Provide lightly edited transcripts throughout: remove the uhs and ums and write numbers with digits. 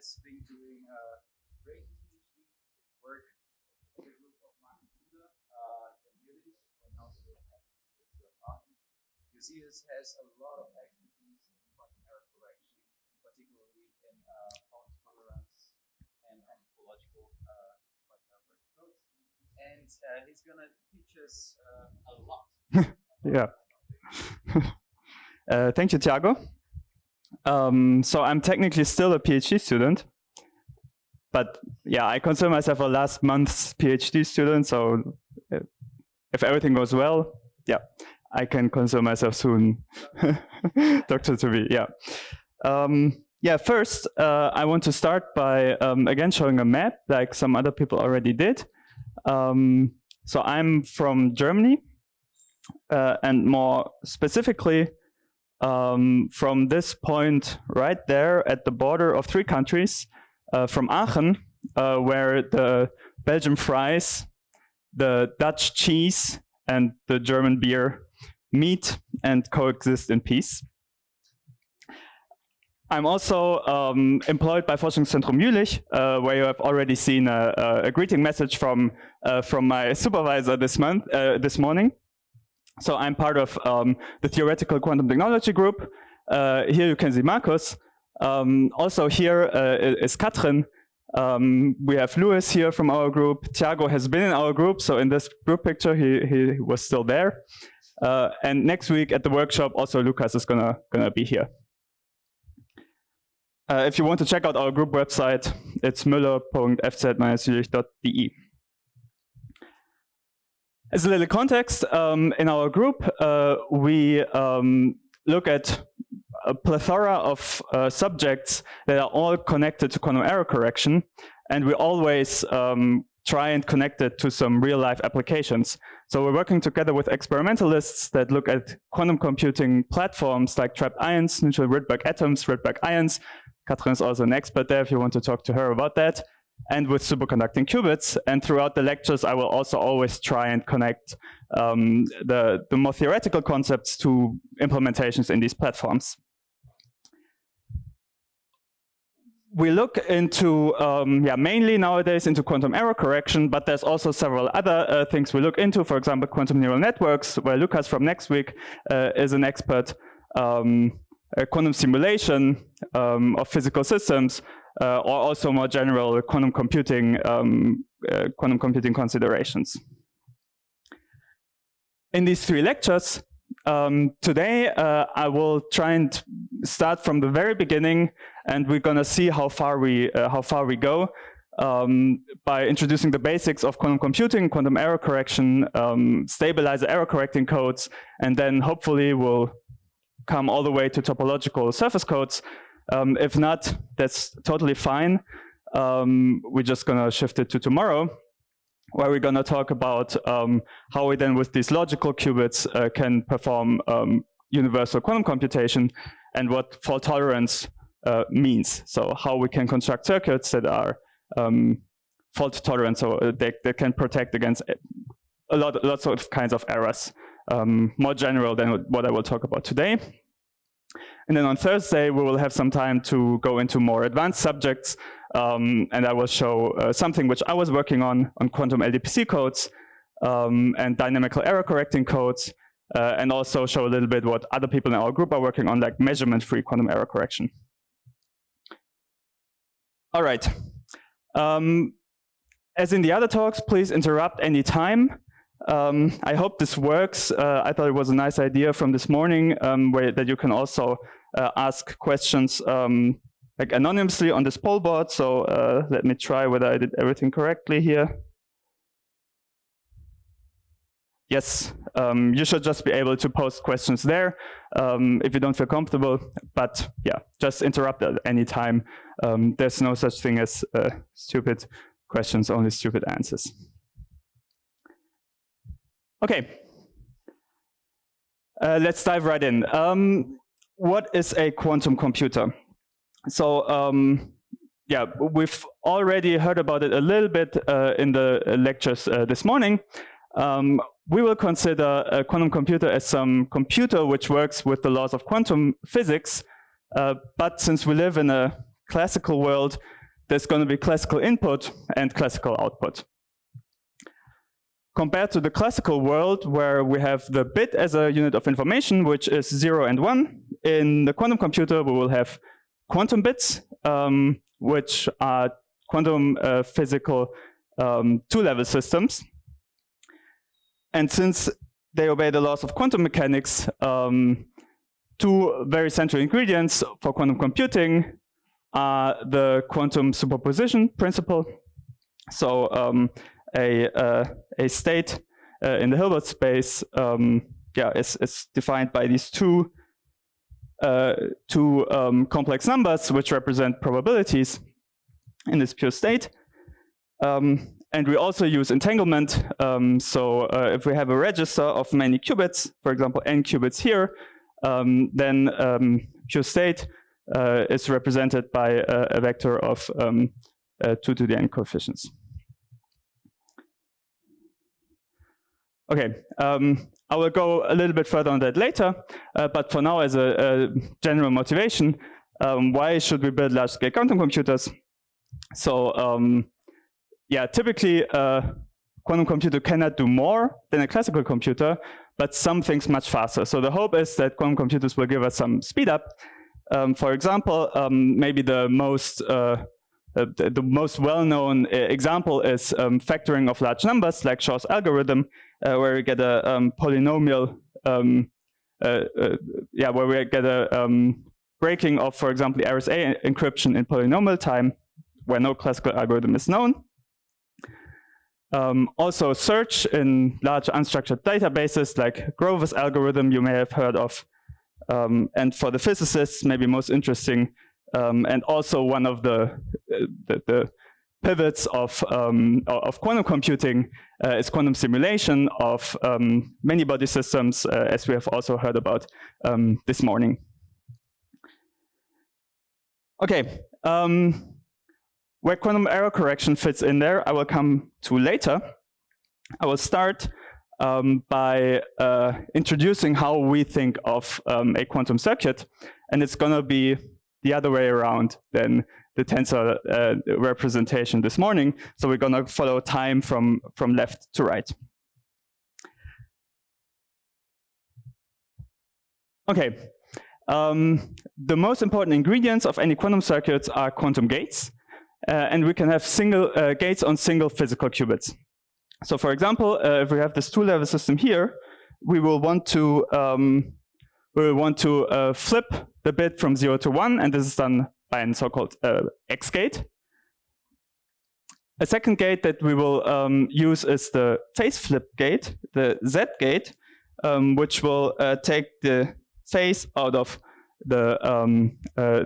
has been doing great PhD work with a group of Martin Buder in Jülich and also at the University of Aachen. Josias has a lot of expertise in quantum error correction, particularly in fault tolerance and topological quantum error correction codes. And he's going to teach us a lot. Yeah. Thank you, Thiago. So I'm technically still a PhD student, but yeah, I consider myself a last month's PhD student. So if everything goes well, yeah, I can consider myself soon doctor to be. Yeah. Yeah. First, I want to start by again showing a map, like some other people already did. So I'm from Germany, and more specifically, from this point right there at the border of 3 countries, from Aachen, where the Belgian fries, the Dutch cheese, and the German beer meet and coexist in peace. I'm also employed by Forschungszentrum Jülich, where you have already seen a greeting message from my supervisor this morning. So I'm part of the theoretical quantum technology group. Here you can see Markus. Also here is Katrin. We have Louis here from our group. Thiago has been in our group, so in this group picture he was still there. And next week at the workshop, also Lukas is gonna be here. If you want to check out our group website, it's müller.fz-jülich.de. As a little context, in our group, we look at a plethora of subjects that are all connected to quantum error correction, and we always try and connect it to some real-life applications. So we're working together with experimentalists that look at quantum computing platforms like trapped ions, neutral Rydberg atoms, Rydberg ions. Katrin is also an expert there if you want to talk to her about that. And with superconducting qubits. And throughout the lectures, I will also always try and connect the more theoretical concepts to implementations in these platforms. We look into, mainly nowadays into quantum error correction, but there's also several other things we look into. For example, quantum neural networks, where Lukas from next week is an expert. Quantum simulation of physical systems, or also more general quantum computing considerations. In these 3 lectures, today I will try and start from the very beginning, and we're going to see how far we go by introducing the basics of quantum computing, quantum error correction, stabilizer error correcting codes, and then hopefully we'll come all the way to topological surface codes. If not, that's totally fine. We're just going to shift it to tomorrow, where we're going to talk about how we then, with these logical qubits, can perform universal quantum computation and what fault tolerance means. So how we can construct circuits that are fault tolerant, so they can protect against lots of kinds of errors, more general than what I will talk about today. And then on Thursday, we will have some time to go into more advanced subjects, and I will show something which I was working on quantum LDPC codes and dynamical error correcting codes, and also show a little bit what other people in our group are working on, like measurement-free quantum error correction. All right. As in the other talks, please interrupt any time. I hope this works. I thought it was a nice idea from this morning, that you can also ask questions like anonymously on this poll board. So let me try whether I did everything correctly here. Yes, you should just be able to post questions there if you don't feel comfortable. But yeah, just interrupt at any time. There's no such thing as stupid questions, only stupid answers. Okay, let's dive right in. What is a quantum computer? So yeah, we've already heard about it a little bit in the lectures this morning. We will consider a quantum computer as some computer which works with the laws of quantum physics, but since we live in a classical world, there's going to be classical input and classical output. Compared to the classical world, where we have the bit as a unit of information, which is 0 and 1, in the quantum computer we will have quantum bits, which are quantum physical two-level systems. And since they obey the laws of quantum mechanics, two very central ingredients for quantum computing are the quantum superposition principle. So a state in the Hilbert space is defined by these two complex numbers which represent probabilities in this pure state. And we also use entanglement. So if we have a register of many qubits, for example, n qubits here, then pure state is represented by a vector of 2 to the n coefficients. Okay, I will go a little bit further on that later, but for now, as a general motivation, why should we build large-scale quantum computers? So yeah, typically a quantum computer cannot do more than a classical computer, but some things much faster. So the hope is that quantum computers will give us some speed up. For example, maybe the most well-known example is factoring of large numbers, like Shor's algorithm, where we get a polynomial, where we get a breaking of, for example, the RSA encryption in polynomial time, where no classical algorithm is known. Also search in large unstructured databases, like Grover's algorithm you may have heard of. And for the physicists, maybe most interesting, and also one of the pivots of quantum computing is quantum simulation of many-body systems, as we have also heard about this morning. Okay, where quantum error correction fits in there, I will come to later. I will start by introducing how we think of a quantum circuit, and it's going to be the other way around than the tensor representation this morning. So we're going to follow time from left to right. Okay, the most important ingredients of any quantum circuits are quantum gates, and we can have single gates on single physical qubits. So for example, if we have this two-level system here, we will want to flip the bit from 0 to 1, and this is done by a so-called X gate. A second gate that we will use is the phase flip gate, the Z gate, which will take the phase out of the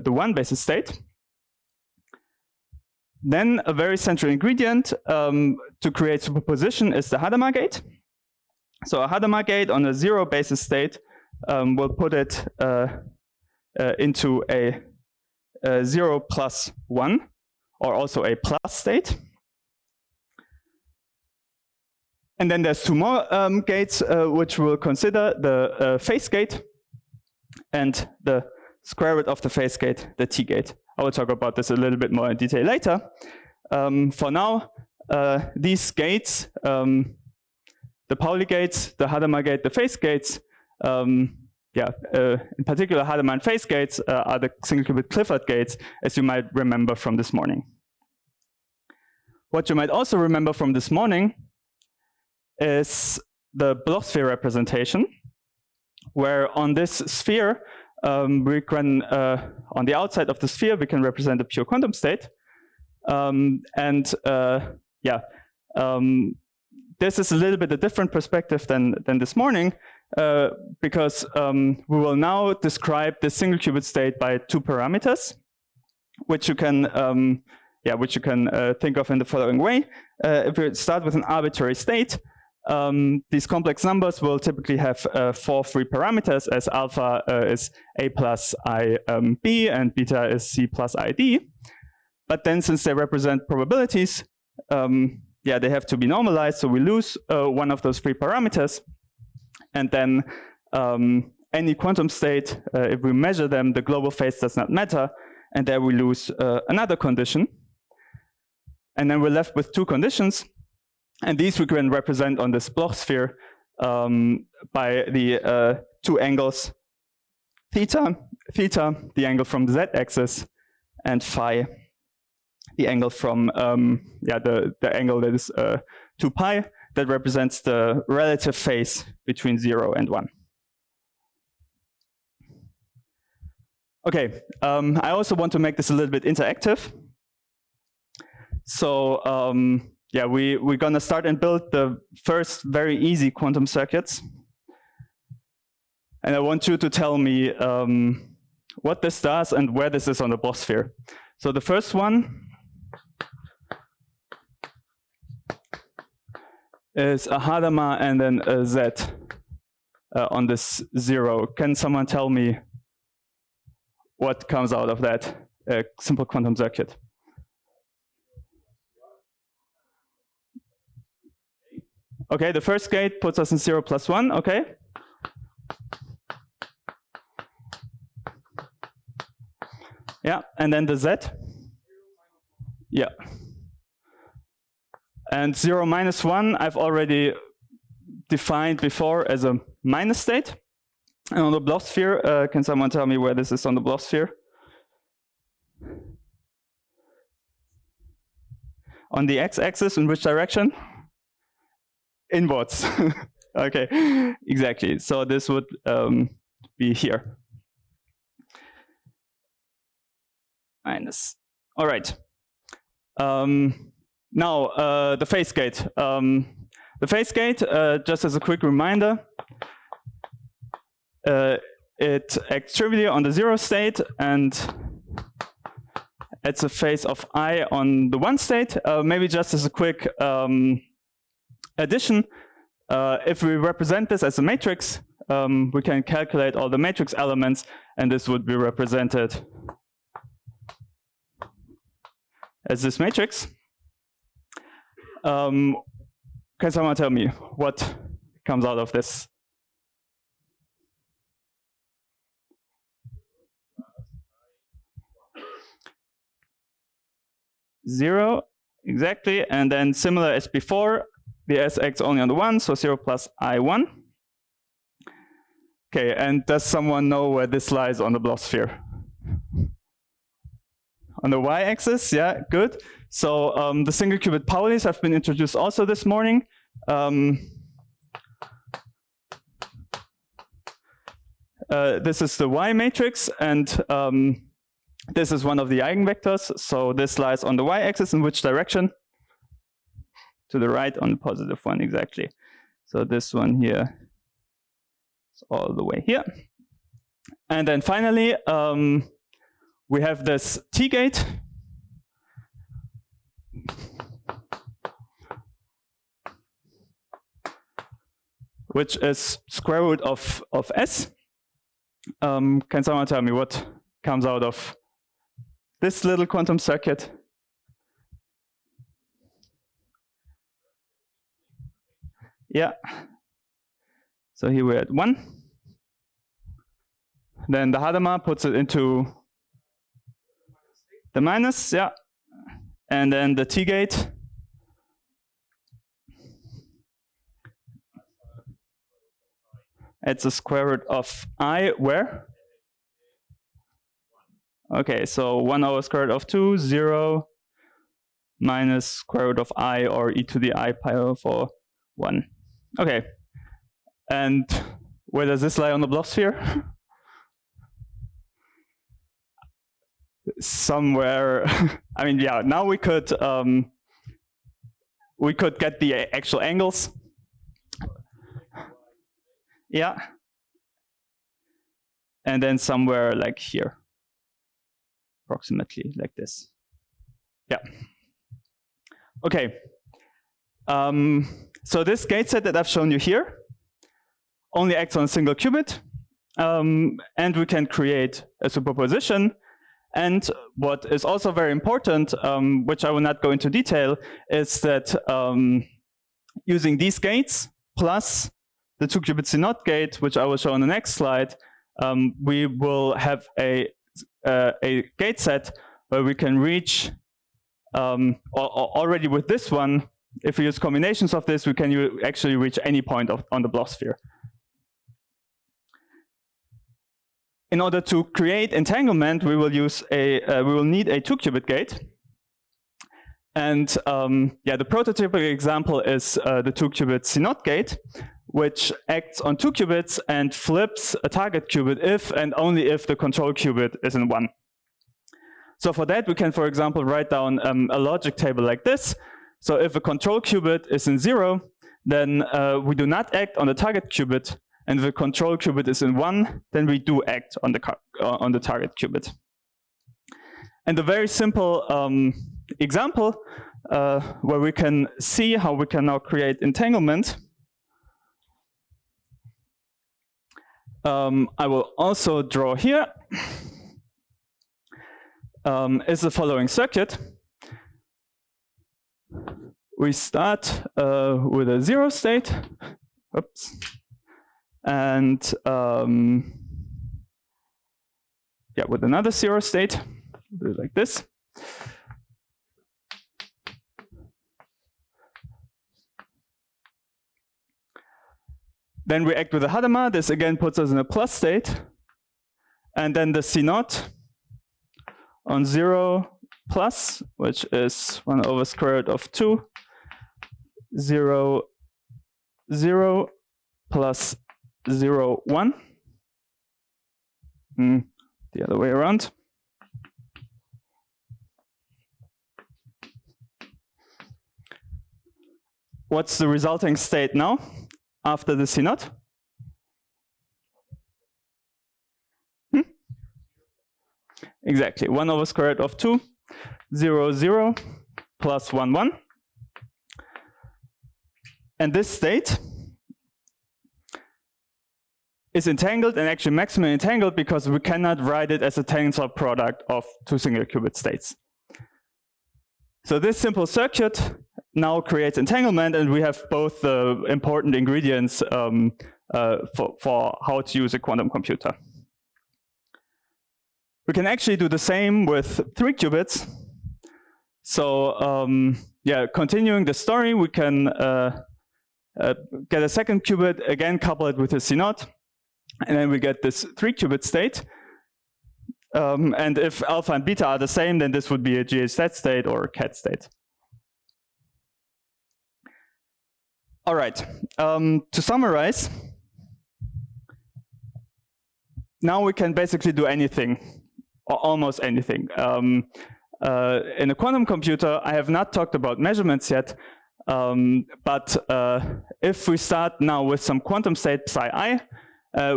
1 basis state. Then a very central ingredient to create superposition is the Hadamard gate. So a Hadamard gate on a 0 basis state will put it into a 0 plus 1, or also a plus state. And then there's two more gates which we'll consider, the phase gate and the square root of the phase gate, the T gate. I will talk about this a little bit more in detail later. For now, these gates, the Pauli gates, the Hadamard gate, the phase gates, in particular Hadamard and phase gates are the single qubit Clifford gates, as you might remember from this morning. What you might also remember from this morning is the Bloch sphere representation, where on this sphere, we can, on the outside of the sphere, we can represent a pure quantum state. This is a little bit a different perspective than this morning, because we will now describe the single qubit state by two parameters, which you can think of in the following way. If we start with an arbitrary state, these complex numbers will typically have 4 free parameters, as alpha is a plus I b and beta is c plus I d. But then, since they represent probabilities, they have to be normalized, so we lose one of those 3 parameters. And then any quantum state, if we measure them, the global phase does not matter, and there we lose another condition. And then we're left with two conditions. And these we can represent on this Bloch sphere by the two angles, theta, the angle from the z-axis, and phi, the angle from the angle that is 2 pi, that represents the relative phase between 0 and 1. Okay, I also want to make this a little bit interactive. So we're gonna start and build the first very easy quantum circuits. And I want you to tell me what this does and where this is on the Bloch sphere. So the first one is a Hadamard and then a Z on this 0. Can someone tell me what comes out of that simple quantum circuit? Okay, the first gate puts us in 0 plus 1, okay. Yeah, and then the Z. Yeah. And 0 minus 1, I've already defined before as a minus state. And on the Bloch sphere, can someone tell me where this is on the Bloch sphere? On the x-axis, in which direction? Inwards. Okay, exactly. So this would be here. Minus. All right. Now, the phase gate. The phase gate, just as a quick reminder, it acts trivially on the 0 state and it's a phase of I on the 1 state. Maybe just as a quick addition, if we represent this as a matrix, we can calculate all the matrix elements, and this would be represented as this matrix. Can someone tell me what comes out of this? Zero, exactly, and then similar as before, the S acts only on the 1, so 0 plus I1. Okay, and does someone know where this lies on the Bloch sphere? On the y-axis, yeah, good. So the single qubit Paulis have been introduced also this morning. This is the Y matrix, and this is one of the eigenvectors. So this lies on the y-axis. In which direction? To the right, on the positive one, exactly. So this one here is all the way here. And then finally, we have this T-gate. Which is square root of S. Can someone tell me what comes out of this little quantum circuit? Yeah. So here we're at 1. Then the Hadamard puts it into the minus, yeah. And then the T-gate. It's a square root of I, where? Okay, so 1 over square root of 2, 0, minus square root of I, or e to the I pi over 1. Okay, and where does this lie on the Bloch sphere? Somewhere. I mean, yeah, now we could get the actual angles. Yeah. And then somewhere like here, approximately like this. Yeah. Okay. So this gate set that I've shown you here only acts on a single qubit, and we can create a superposition. And what is also very important, which I will not go into detail, is that using these gates plus the 2-qubit CNOT gate, which I will show on the next slide, we will have a gate set where we can reach already with this one, if we use combinations of this, we can actually reach any point on the Bloch sphere. In order to create entanglement, we will need a 2-qubit gate. And yeah, the prototypical example is the 2-qubit CNOT gate, which acts on 2 qubits and flips a target qubit if and only if the control qubit is in 1. So for that, we can, for example, write down a logic table like this. So if a control qubit is in 0, then we do not act on the target qubit. And if the control qubit is in 1, then we do act on the target qubit. And a very simple example where we can see how we can now create entanglement. I will also draw here is the following circuit. We start with a 0 state. Oops. And yeah, with another 0 state, do it like this. Then we act with a Hadamard. This again puts us in a plus state. And then the C0 on 0 plus, which is 1 over square root of 2, 0, 0 plus 0, 1. The other way around. What's the resulting state now after the C0? Exactly, 1 over square root of 2, 0, 0 plus 1, 1. And this state is entangled and actually maximally entangled because we cannot write it as a tensor product of 2 single qubit states. So this simple circuit now creates entanglement, and we have both the important ingredients for how to use a quantum computer. We can actually do the same with 3 qubits. So yeah, continuing the story, we can get a second qubit, again couple it with a C0, and then we get this 3 qubit state. And if alpha and beta are the same, then this would be a GHZ state or a CAT state. All right, to summarize, now we can basically do anything, or almost anything. In a quantum computer, I have not talked about measurements yet, but if we start now with some quantum state psi I,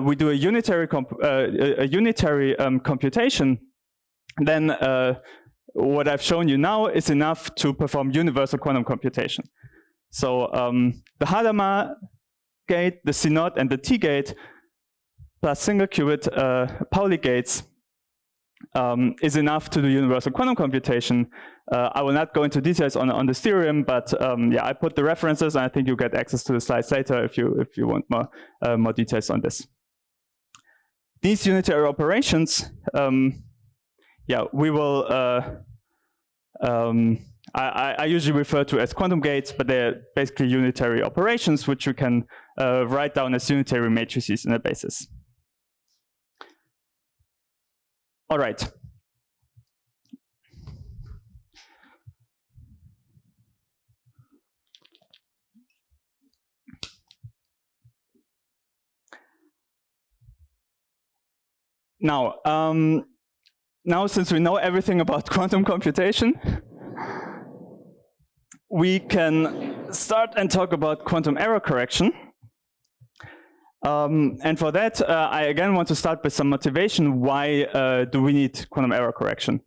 we do a unitary computation, then what I've shown you now is enough to perform universal quantum computation. So the Hadamard gate, the C0, and the T gate, plus single qubit Pauli gates is enough to do universal quantum computation. I will not go into details on this theorem, but yeah, I put the references, and I think you'll get access to the slides later if you want more details on this. These unitary operations, yeah, we will. I usually refer to as quantum gates, but they're basically unitary operations which you can write down as unitary matrices in a basis. All right. Now, since we know everything about quantum computation, we can start and talk about quantum error correction. And for that, I again want to start with some motivation. Why do we need quantum error correction?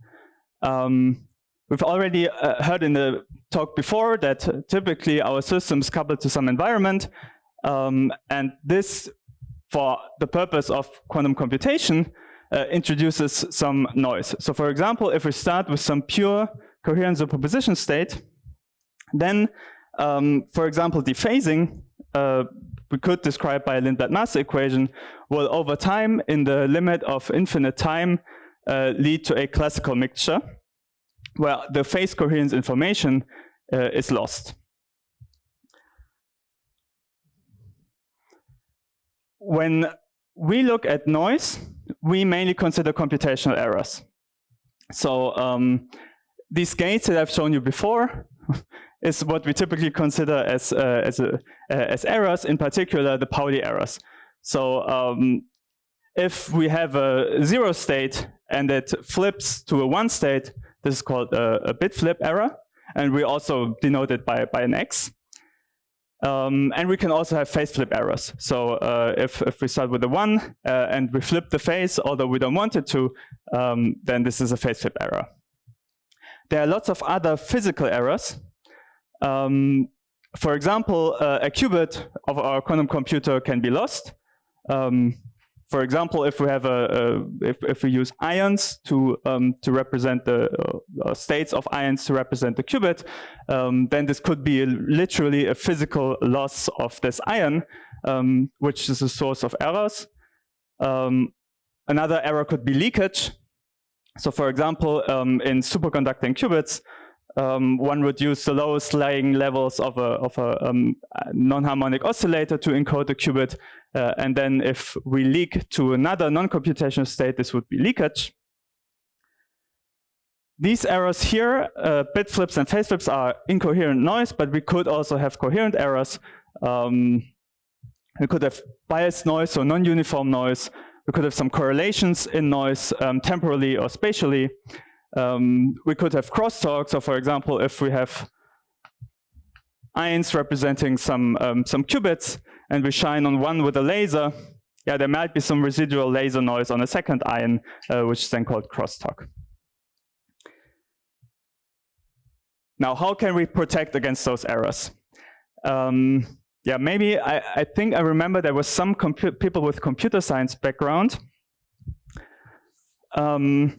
We've already heard in the talk before that typically our systems couple to some environment, and this, for the purpose of quantum computation, introduces some noise. So for example, if we start with some pure coherent superposition state, then, for example, dephasing, we could describe by a Lindblad-Master equation, will over time, in the limit of infinite time, lead to a classical mixture. where the phase coherence information is lost. When we look at noise, we mainly consider computational errors. So these gates that I've shown you before is what we typically consider as errors, in particular the Pauli errors. So if we have a 0 state and it flips to a 1 state, this is called a bit flip error, and we also denote it by an X. And we can also have phase flip errors. So if we start with a 1 and we flip the phase, although we don't want it to, then this is a phase flip error. There are lots of other physical errors. For example, a qubit of our quantum computer can be lost. For example, if we have if we use ions to represent the states of ions to represent the qubit, then this could be literally a physical loss of this ion, which is a source of errors. Another error could be leakage. So, for example, in superconducting qubits, one would use the lowest lying levels of a non-harmonic oscillator to encode the qubit, and then if we leak to another non-computational state, this would be leakage. These errors here, bit flips and phase flips, are incoherent noise, but we could also have coherent errors. We could have biased noise or non-uniform noise. We could have some correlations in noise, temporally or spatially. We could have crosstalk. So, for example, if we have ions representing some qubits, and we shine on one with a laser, yeah, there might be some residual laser noise on a second ion, which is then called crosstalk. Now, how can we protect against those errors? Yeah, maybe I think I remember there was some people with computer science background. So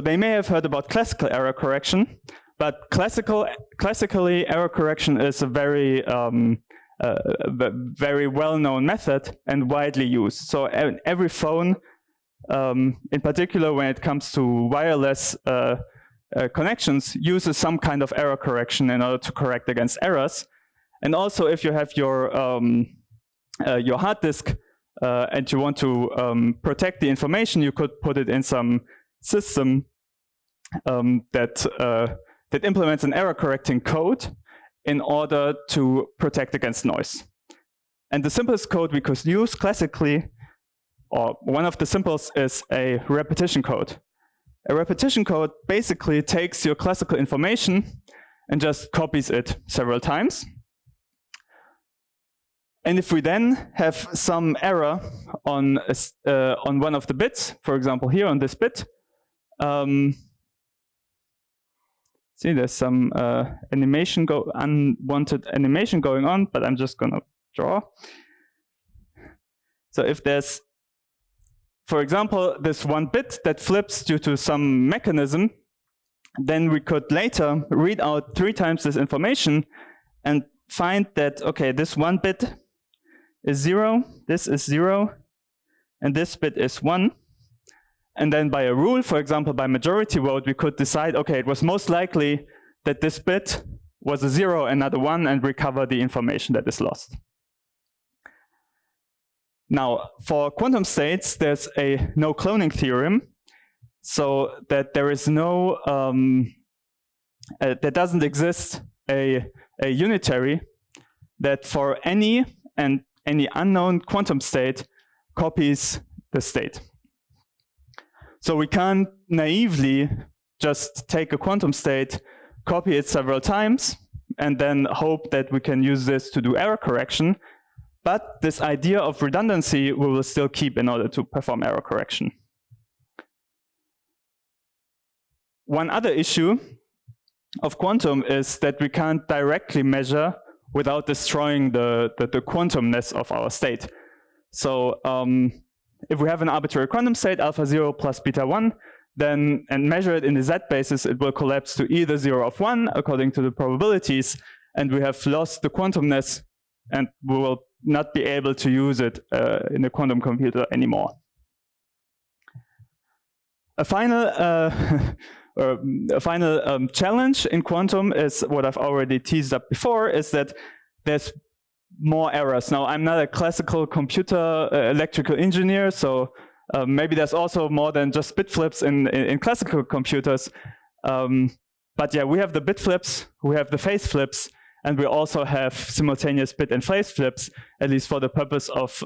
they may have heard about classical error correction, but classically error correction is a very well-known method and widely used. So every phone, in particular when it comes to wireless connections, uses some kind of error correction in order to correct against errors. And also, if you have your hard disk and you want to protect the information, you could put it in some system that implements an error correcting code in order to protect against noise. And the simplest code we could use classically, or one of the simplest, is a repetition code. A repetition code basically takes your classical information and just copies it several times. And if we then have some error on one of the bits, for example here on this bit, see there's some unwanted animation going on, but I'm just gonna draw. So if there's, for example, this one bit that flips due to some mechanism, then we could later read out 3 times this information and find that, okay, this one bit is 0, this is 0, and this bit is 1. And then by a rule, for example, by majority vote, we could decide, okay, it was most likely that this bit was a 0 and not a 1, and recover the information that is lost. Now, for quantum states, there's a no cloning theorem, so that there is no, there doesn't exist a unitary that for any unknown quantum state copies the state. So we can't naively just take a quantum state, copy it several times, and then hope that we can use this to do error correction. But this idea of redundancy we will still keep in order to perform error correction. One other issue of quantum is that we can't directly measure without destroying the quantumness of our state. So if we have an arbitrary quantum state, alpha 0 plus beta 1, then and measure it in the Z basis, it will collapse to either 0 of 1 according to the probabilities, and we have lost the quantumness, and we will not be able to use it in a quantum computer anymore. A final challenge in quantum is what I've already teased up before, is that there's more errors. Now, I'm not a classical computer electrical engineer, so maybe there's also more than just bit flips in classical computers. But yeah, we have the bit flips, we have the phase flips, and we also have simultaneous bit and phase flips, at least for the purpose of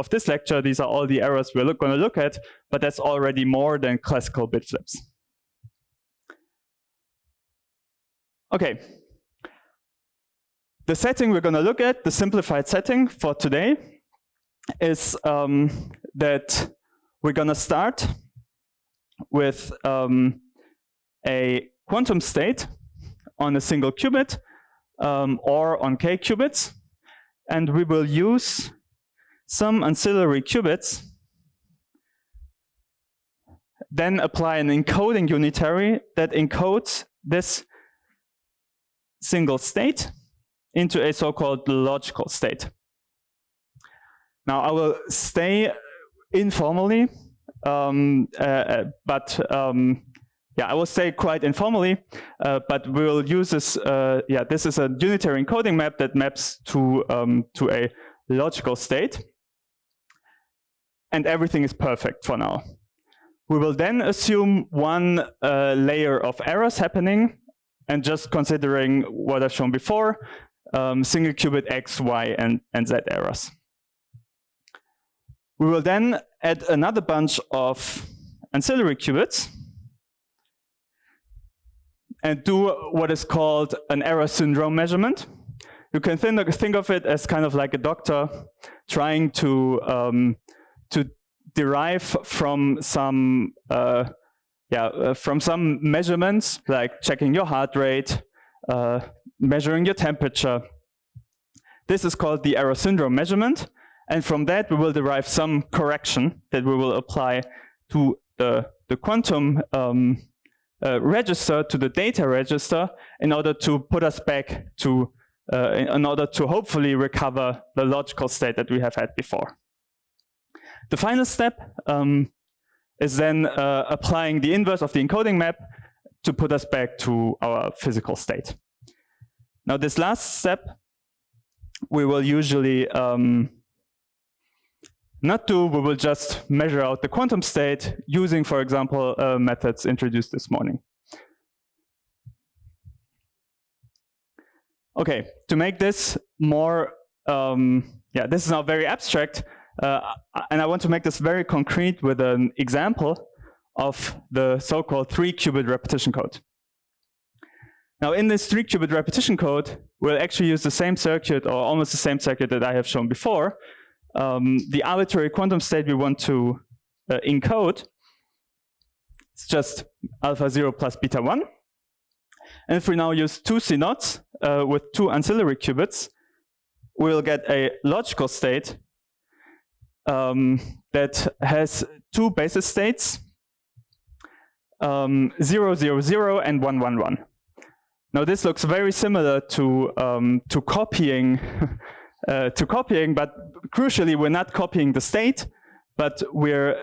this lecture. These are all the errors we're going to look at, but that's already more than classical bit flips. Okay. The setting we're going to look at, the simplified setting for today, is that we're going to start with a quantum state on a single qubit or on k qubits, and we will use some ancillary qubits, then apply an encoding unitary that encodes this single state into a so-called logical state. Now, I will stay informally, yeah, I will say quite informally, but we'll use this. Yeah, this is a unitary encoding map that maps to a logical state, and everything is perfect for now. We will then assume one layer of errors happening, and just considering what I've shown before, single qubit X, Y, and Z errors. We will then add another bunch of ancillary qubits and do what is called an error syndrome measurement. You can think of it as kind of like a doctor trying to derive from some measurements, like checking your heart rate, measuring your temperature. This is called the error syndrome measurement, and from that we will derive some correction that we will apply to the quantum register, to the data register, in order to put us back to, in order to hopefully recover the logical state that we have had before. The final step is then applying the inverse of the encoding map to put us back to our physical state. Now, this last step we will usually not do. We will just measure out the quantum state using, for example, methods introduced this morning. Okay, to make this more, yeah, this is now very abstract, and I want to make this very concrete with an example of the so-called 3-qubit repetition code. Now, in this 3-qubit repetition code, we'll actually use the same circuit, or almost the same circuit that I have shown before. The arbitrary quantum state we want to encode, it's just alpha 0 plus beta 1. And if we now use 2 CNOTs with 2 ancillary qubits, we'll get a logical state that has 2 basis states, 0, 0, 0, and 1, 1, 1. Now, this looks very similar to copying. But crucially, we're not copying the state, but we're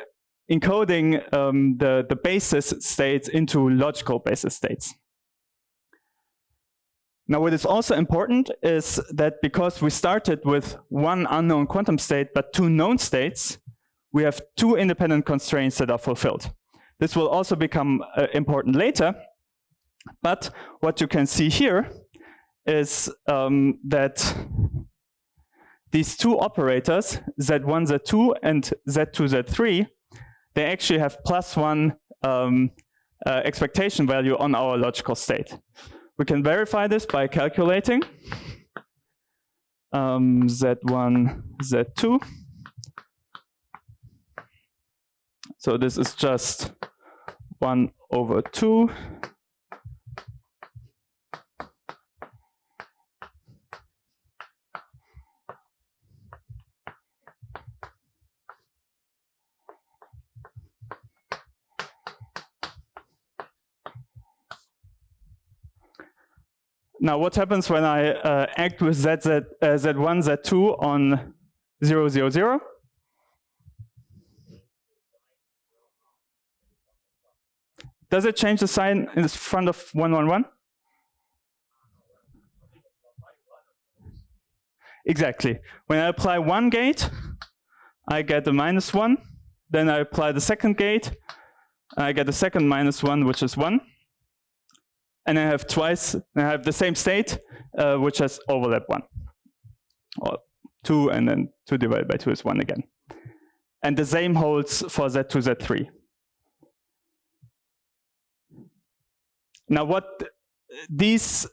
encoding the basis states into logical basis states. Now, what is also important is that because we started with 1 unknown quantum state but 2 known states, we have 2 independent constraints that are fulfilled. This will also become important later, but what you can see here is that these 2 operators, Z1, Z2, and Z2, Z3, they actually have +1 expectation value on our logical state. We can verify this by calculating Z1, Z2. So this is just 1/2. Now, what happens when I act with Z1, Z2 on 0, 0, 0? Does it change the sign in front of 111? Exactly. When I apply one gate, I get a -1. Then I apply the second gate, I get a second -1, which is 1. And I have the same state, which has overlap 1. Or 2, and then 2 divided by 2 is 1 again. And the same holds for Z2, Z3. Now what this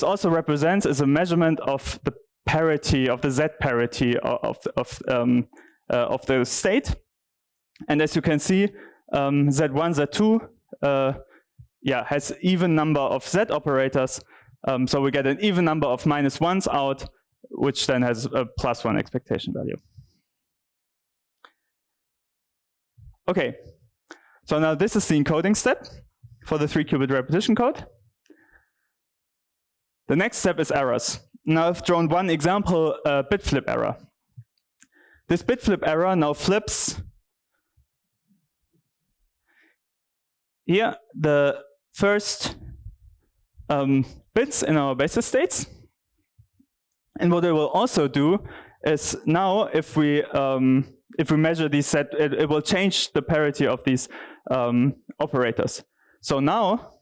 also represents is a measurement of the parity, of the Z parity of the state. And as you can see, Z1, Z2 has even number of Z operators. So we get an even number of -1s out, which then has a +1 expectation value. Okay, so now this is the encoding step for the 3-qubit repetition code. The next step is errors. Now I've drawn one example bit flip error. This bit flip error now flips here the first bits in our basis states. And what it will also do is now if we measure these set, it will change the parity of these operators. So now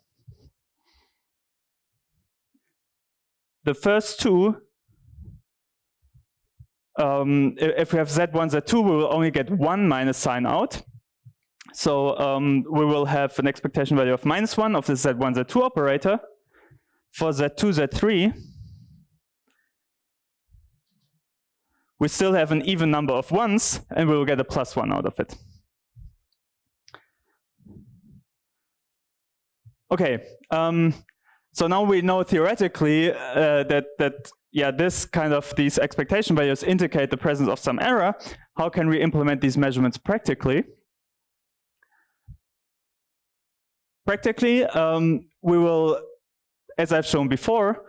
the first two, if we have Z1, Z2, we will only get one minus sign out. So we will have an expectation value of -1 of the Z1, Z2 operator. For Z2, Z3, we still have an even number of ones, and we will get a +1 out of it. Okay, so now we know theoretically these expectation values indicate the presence of some error. How can we implement these measurements practically? Practically, we will, as I've shown before,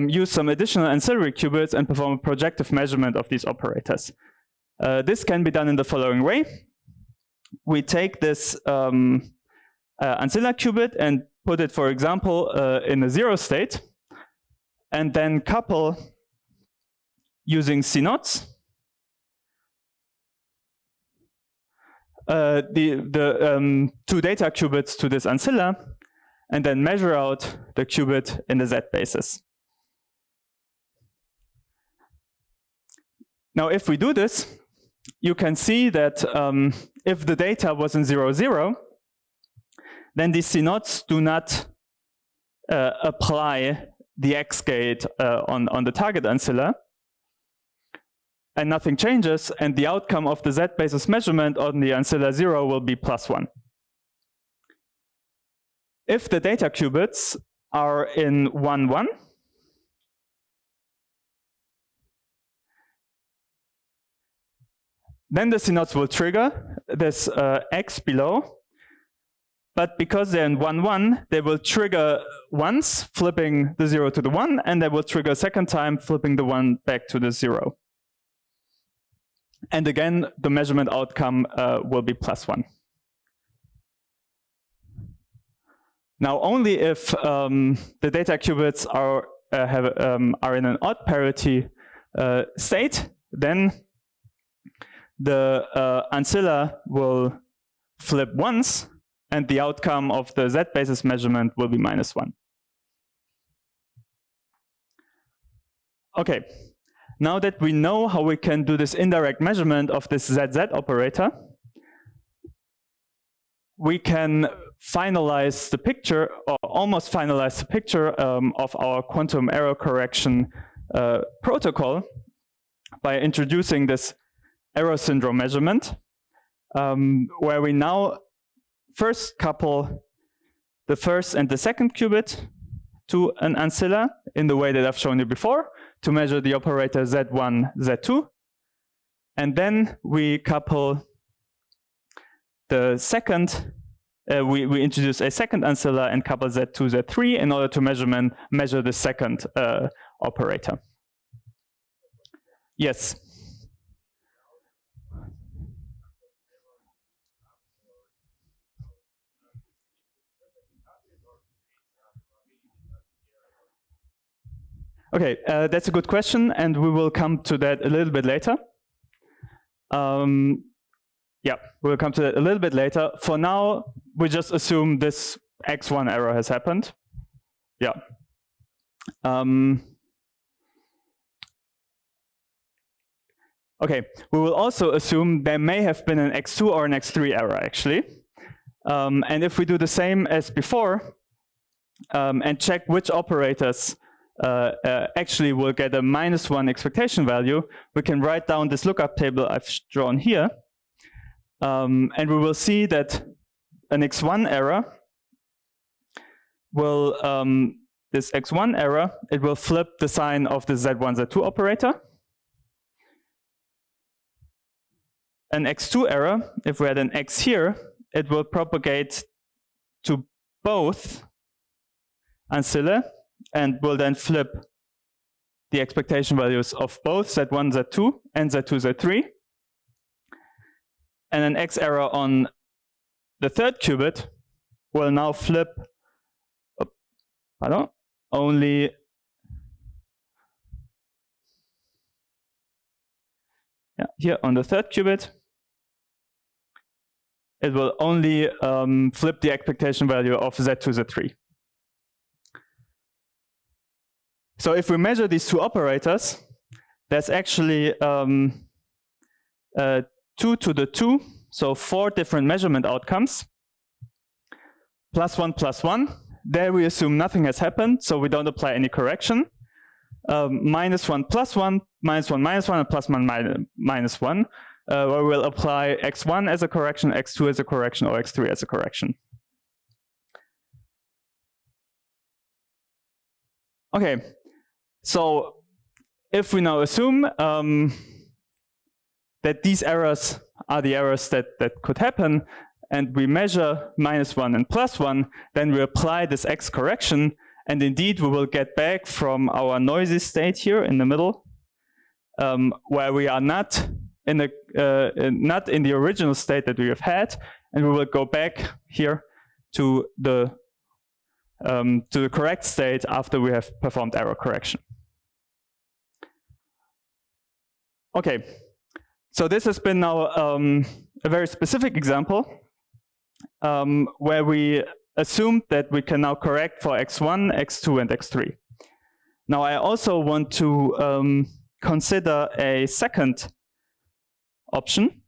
use some additional ancillary qubits and perform a projective measurement of these operators. This can be done in the following way. We take this ancillary qubit and put it, for example, in a 0 state, and then couple using CNOTs the 2 data qubits to this ancilla, and then measure out the qubit in the Z basis. Now, if we do this, you can see that if the data was in 0, 0, then these CNOTs do not apply the X gate on the target ancilla, and nothing changes, and the outcome of the Z basis measurement on the ancilla 0 will be +1. If the data qubits are in 1, 1, then the CNOTs will trigger this X below. But because they're in 1, 1, they will trigger once, flipping the 0 to the 1, and they will trigger a second time, flipping the 1 back to the 0. And again, the measurement outcome will be +1. Now, only if the data qubits are in an odd parity state, then the ancilla will flip once, and the outcome of the Z basis measurement will be -1. Okay, now that we know how we can do this indirect measurement of this ZZ operator, we can finalize the picture, or almost finalize the picture of our quantum error correction protocol by introducing this error syndrome measurement, where we now first couple the first and the second qubit to an ancilla in the way that I've shown you before to measure the operator Z1, Z2. And then we couple the second, we introduce a second ancilla and couple Z2, Z3 in order to measure the second operator. Yes. Okay, that's a good question, and we will come to that a little bit later. Yeah, we'll come to that a little bit later. For now, we just assume this x1 error has happened. Yeah. Okay, we will also assume there may have been an x2 or an x3 error, actually. And if we do the same as before, and check which operators actually will get a -1 expectation value, we can write down this lookup table I've drawn here. And we will see that an x1 error will, this x1 error, it will flip the sign of the z1, z2 operator. An x2 error, if we had an x here, it will propagate to both ancilla and will then flip the expectation values of both z1, z2 and z2, z3. And an x error on the third qubit will now flip only here on the third qubit. It will only flip the expectation value of z2, z3. So if we measure these two operators, that's actually 2 to the 2, so 4 different measurement outcomes, +1, +1. There we assume nothing has happened, so we don't apply any correction. -1, +1, -1, -1, and +1, -1, where we'll apply x1 as a correction, x2 as a correction, or x3 as a correction. Okay, so if we now assume that these errors are the errors that could happen, and we measure -1 and +1, then we apply this x correction, and indeed we will get back from our noisy state here in the middle, where we are not in the original state that we have had, and we will go back here to the correct state after we have performed error correction. Okay, so this has been now a very specific example where we assumed that we can now correct for x1, x2, and x3. Now I also want to consider a second option,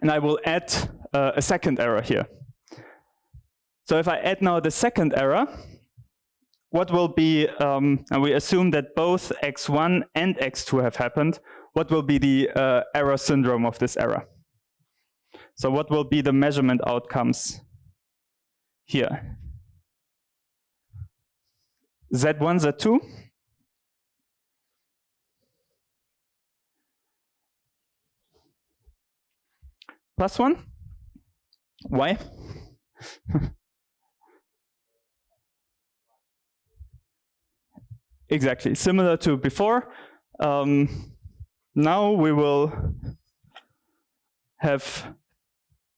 and I will add a second error here. So if I add now the second error, what will be, and we assume that both x1 and x2 have happened, what will be the error syndrome of this error? So what will be the measurement outcomes here? Z1, Z2? +1? Why? Exactly, similar to before. Now we will have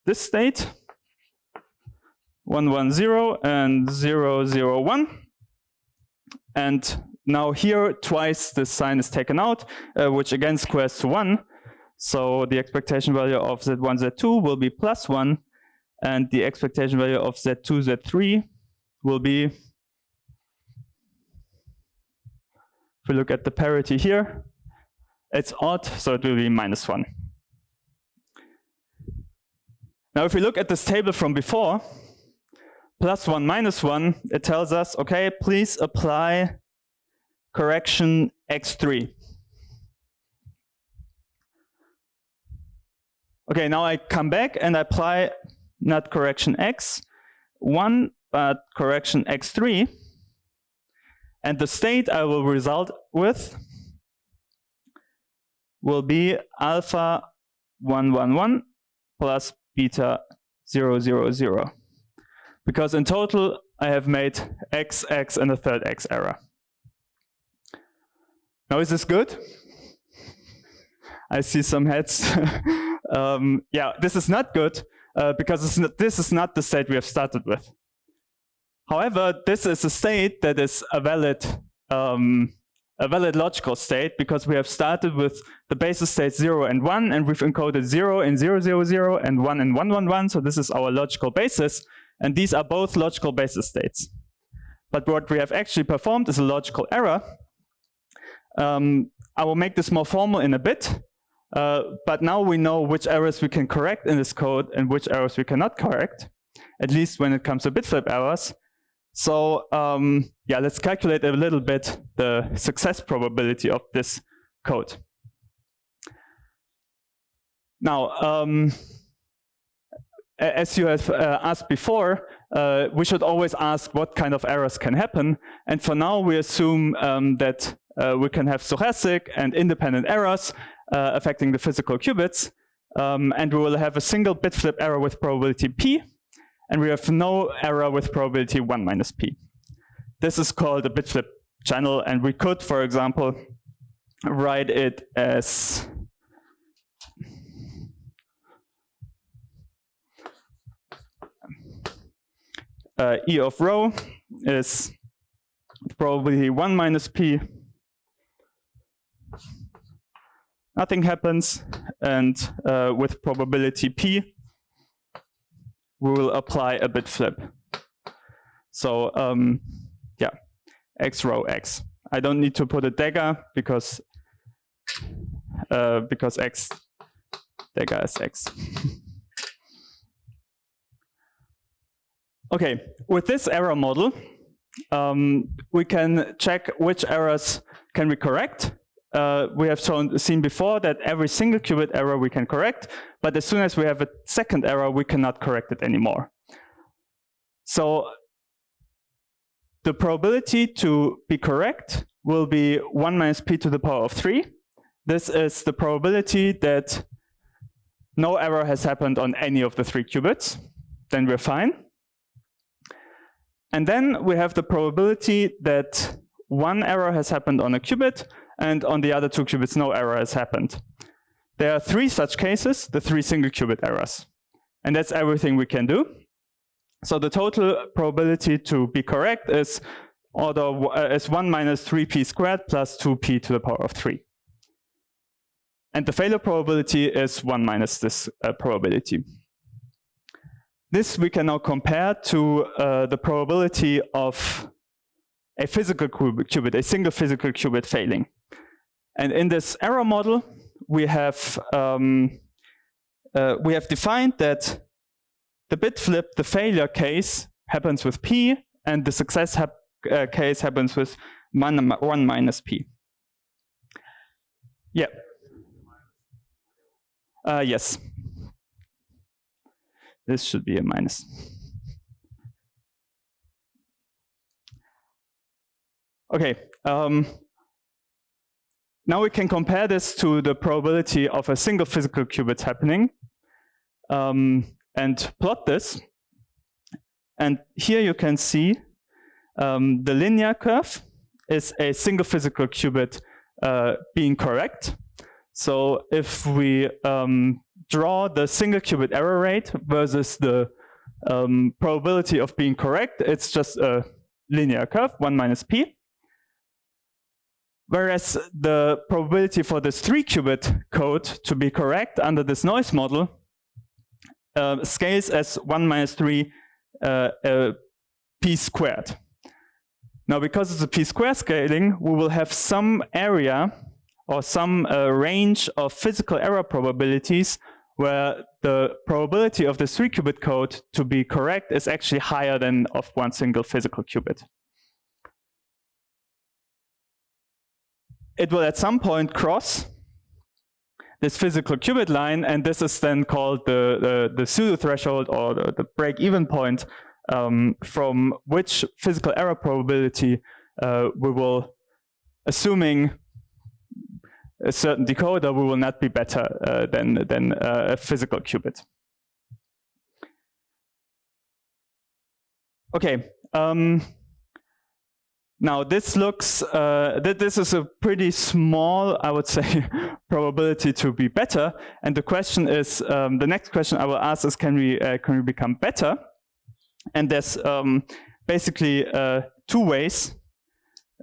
this state, 1, 1, 0, and 0, 0, 1. And now here, twice the sign is taken out, which again squares to 1. So the expectation value of Z1, Z2 will be +1, and the expectation value of Z2, Z3 will be, if we look at the parity here, it's odd, so it will be -1. Now if we look at this table from before, +1, -1, it tells us, okay, please apply correction x3. Okay, now I come back and I apply not correction x1, but correction x3. And the state I will result with will be alpha 1, 1, 1 plus beta 0, 0, 0. Because in total, I have made x, x, and a third x error. Now, is this good? I see some heads. Yeah, this is not good because this is not the state we have started with. However, this is a state that is a valid a valid logical state because we have started with the basis states 0 and 1, and we've encoded 0 in 0, 0, 0 and 1 in 1, 1, 1. So this is our logical basis, and these are both logical basis states. But what we have actually performed is a logical error. I will make this more formal in a bit, but now we know which errors we can correct in this code and which errors we cannot correct, at least when it comes to bit flip errors. So yeah, let's calculate a little bit the success probability of this code. Now, as you have asked before, we should always ask what kind of errors can happen. And for now, we assume that we can have stochastic and independent errors affecting the physical qubits. And we will have a single bit flip error with probability p. And we have no error with probability 1 minus p. This is called a bit flip channel. And we could, for example, write it as E of rho is probability 1 minus p. Nothing happens. And with probability p, we will apply a bit flip. So yeah, x rho x. I don't need to put a dagger because x dagger is x. Okay, with this error model, we can check which errors can we correct. We have seen before that every single qubit error we can correct, but as soon as we have a second error, we cannot correct it anymore. So the probability to be correct will be 1 minus p to the power of 3. This is the probability that no error has happened on any of the 3 qubits. Then we're fine. And then we have the probability that one error has happened on a qubit, and on the other 2 qubits, no error has happened. There are 3 such cases, the 3 single qubit errors. And that's everything we can do. So the total probability to be correct is 1 minus 3p squared plus 2p to the power of 3. And the failure probability is 1 minus this probability. This we can now compare to the probability of a physical qubit, a single physical qubit failing. And in this error model, we have defined that the bit flip, the failure case, happens with p, and the success case happens with 1 minus p. Yeah. Yes. This should be a minus. Okay. Now we can compare this to the probability of a single physical qubit happening and plot this. And here you can see the linear curve is a single physical qubit being correct. So if we draw the single qubit error rate versus the probability of being correct, it's just a linear curve, 1 minus p. Whereas the probability for this 3 qubit code to be correct under this noise model scales as 1 minus 3 p squared. Now, because it's a p squared scaling, we will have some area or some range of physical error probabilities where the probability of the 3 qubit code to be correct is actually higher than of one single physical qubit. It will at some point cross this physical qubit line, and this is then called the pseudo threshold or the break-even point from which physical error probability we will, assuming a certain decoder, we will not be better than a physical qubit. Okay. Now this looks, this is a pretty small, I would say, probability to be better. And the question is, the next question I will ask is, can we become better? And there's basically 2 ways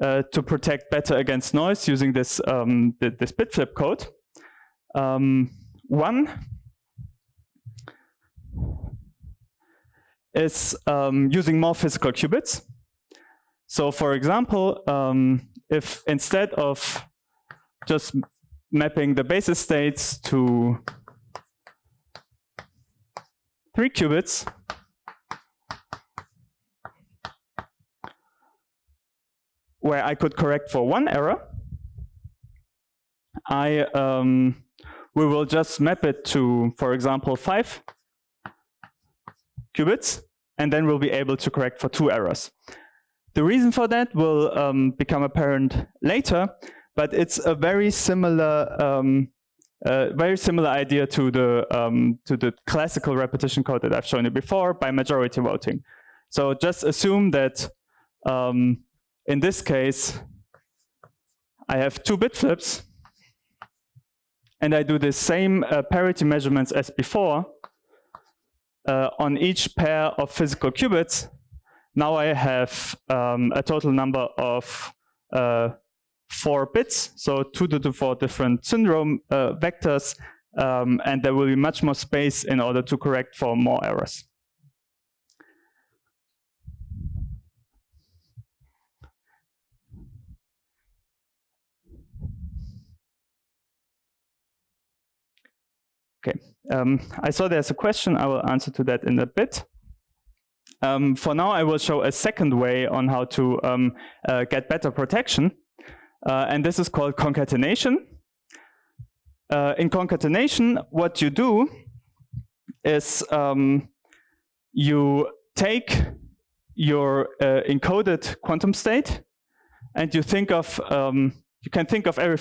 to protect better against noise using this, this bit flip code. One is using more physical qubits. So for example, if instead of just mapping the basis states to 3 qubits, where I could correct for 1 error, we will just map it to, for example, 5 qubits, and then we'll be able to correct for 2 errors. The reason for that will become apparent later, but it's a very similar idea to the classical repetition code that I've shown you before by majority voting. So just assume that in this case, I have 2 bit flips, and I do the same parity measurements as before on each pair of physical qubits. Now I have a total number of 4 bits, so 2 to the 4 different syndrome vectors, and there will be much more space in order to correct for more errors. Okay, I saw there's a question. I will answer to that in a bit. For now, I will show a second way on how to get better protection, and this is called concatenation. In concatenation, what you do is you take your encoded quantum state, and you think of you can think of every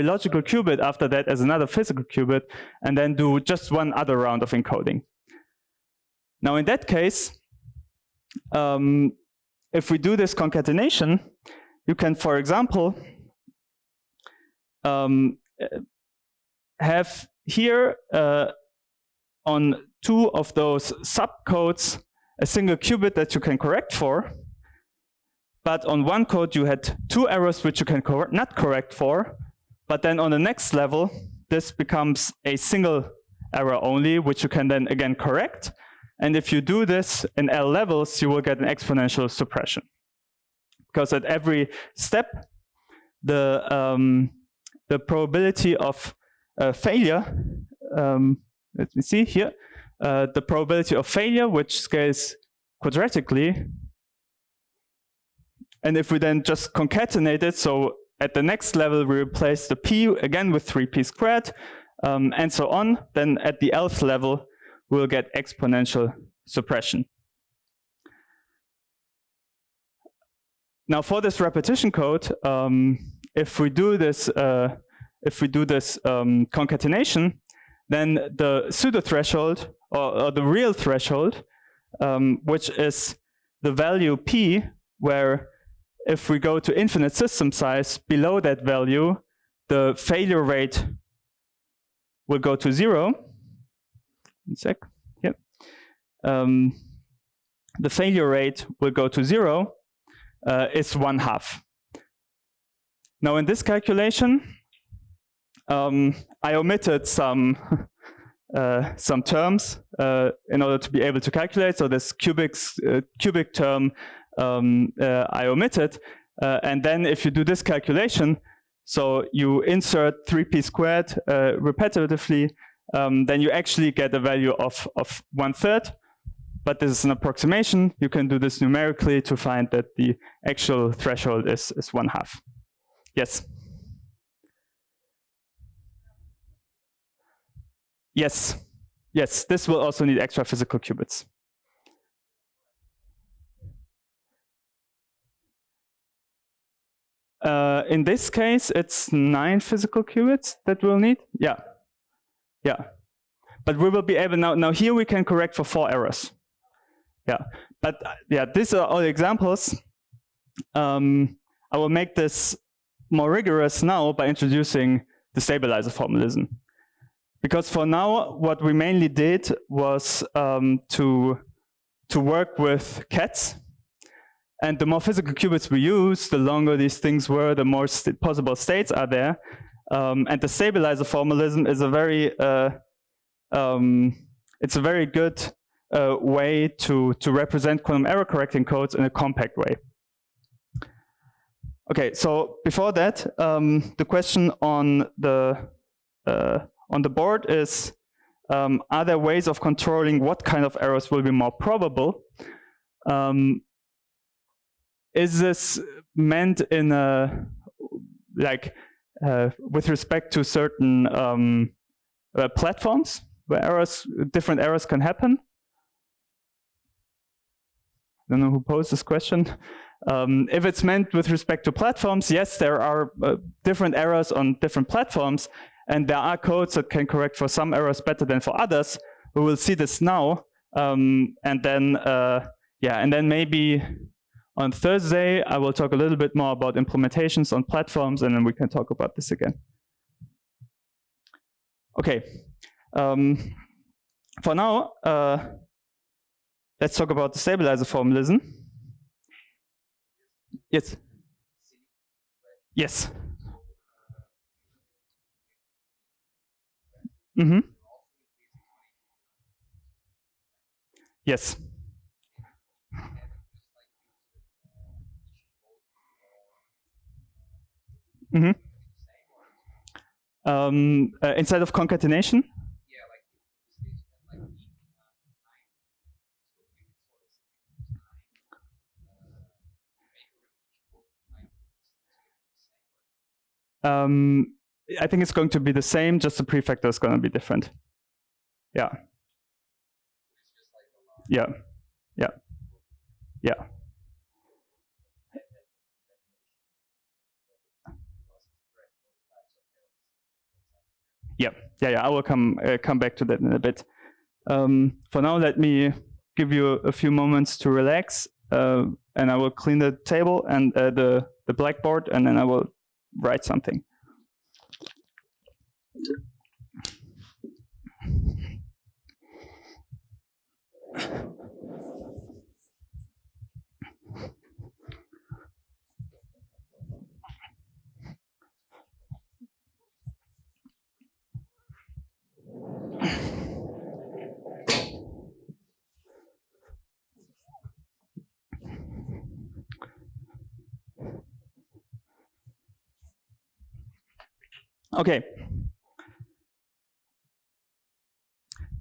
logical qubit after that as another physical qubit, and then do just one other round of encoding. Now, in that case, if we do this concatenation, you can, for example, have here on 2 of those subcodes a single qubit that you can correct for. But on 1 code, you had 2 errors which you can not correct for. But then on the next level, this becomes a single error only, which you can then again correct. And if you do this in L levels, you will get an exponential suppression. Because at every step, the probability of failure, let me see here, the probability of failure, which scales quadratically. And if we then just concatenate it, so at the next level, we replace the p again with 3p squared, and so on, then at the Lth level, we'll get exponential suppression. Now, for this repetition code, if we do this concatenation, then the pseudo threshold or the real threshold, which is the value p, where if we go to infinite system size, below that value, the failure rate will go to 0. One sec. Yep. The failure rate will go to 0. Is 1/2. Now, in this calculation, I omitted some terms in order to be able to calculate. So this cubic term I omitted, and then if you do this calculation, so you insert 3p squared repetitively, then you actually get a value of 1/3. But this is an approximation. You can do this numerically to find that the actual threshold is 1/2. Yes. Yes. Yes. This will also need extra physical qubits. In this case, it's 9 physical qubits that we'll need. Yeah. Yeah. But we will be able now here we can correct for 4 errors. Yeah, but yeah, these are all examples. I will make this more rigorous now by introducing the stabilizer formalism. Because for now, what we mainly did was to work with cats. And the more physical qubits we use, the longer these things were, the more possible states are there. And the stabilizer formalism is a very it's a very good way to represent quantum error correcting codes in a compact way. Okay, so before that, the question on the board is, are there ways of controlling what kind of errors will be more probable? Is this meant in a, like, with respect to certain platforms where different errors can happen? I don't know who posed this question. If it's meant with respect to platforms, yes, there are different errors on different platforms, and there are codes that can correct for some errors better than for others. We will see this now, and then maybe on Thursday I will talk a little bit more about implementations on platforms, and then we can talk about this again. Okay, for now, let's talk about the stabilizer formalism. Yes. Yes. Mm-hmm. Yes. Mm-hmm. Inside of concatenation? I think it's going to be the same, just the prefactor is going to be different. Yeah. Yeah. Yeah. Yeah. Yeah. Yeah. I will come back to that in a bit. For now, let me give you a few moments to relax, and I will clean the table and the blackboard, and then I will write something. Okay.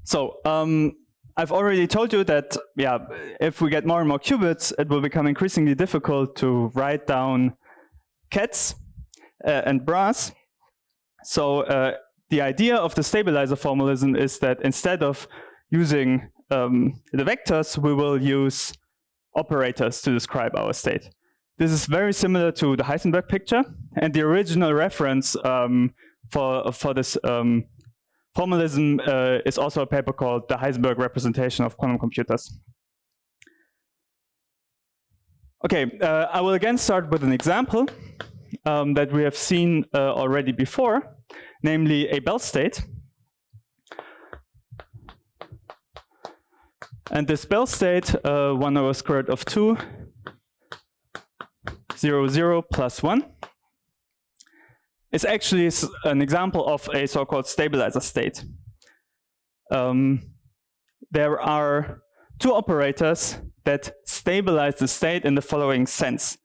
So I've already told you that, yeah, if we get more and more qubits, it will become increasingly difficult to write down cats and bras. So the idea of the stabilizer formalism is that instead of using the vectors, we will use operators to describe our state. This is very similar to the Heisenberg picture, and the original reference for this formalism is also a paper called The Heisenberg Representation of Quantum Computers. Okay, I will again start with an example that we have seen already before, namely a Bell state. And this Bell state, 1 over square root of 2, 0, 0, plus 1, is actually an example of a so-called stabilizer state. There are two operators that stabilize the state in the following sense.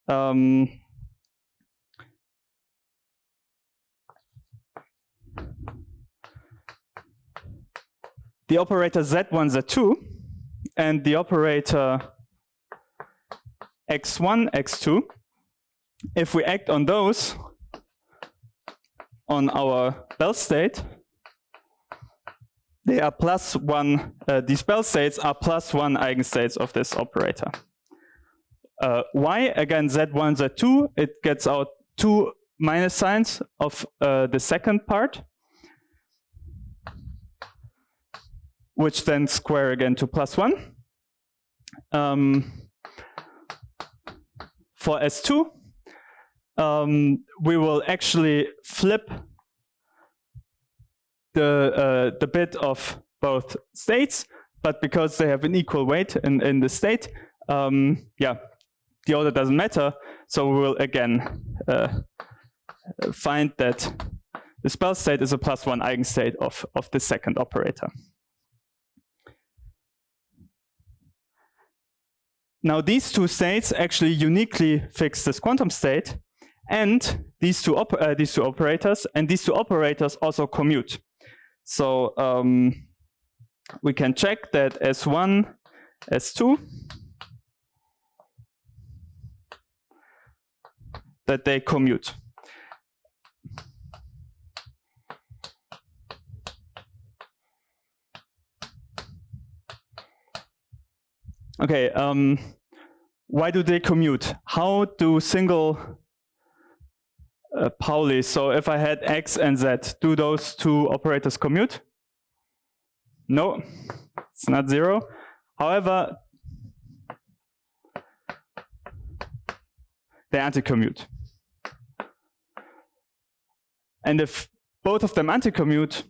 The operator Z1, Z2, and the operator X1, X2, if we act on those on our Bell state, they are +1, these Bell states are +1 eigenstates of this operator. Why? Again, Z1, Z2, it gets out two minus signs of the second part, which then square again to +1. For S2, we will actually flip the bit of both states, but because they have an equal weight in the state, yeah, the order doesn't matter. So we will again find that the spell state is a +1 eigenstate of the second operator. Now these two states actually uniquely fix this quantum state, and these two operators, and these two operators also commute. So we can check that S1, S2, that they commute. Okay, why do they commute? How do single Pauli, so if I had X and Z, do those two operators commute? No, it's not 0. However, they anti-commute. And if both of them anti-commute,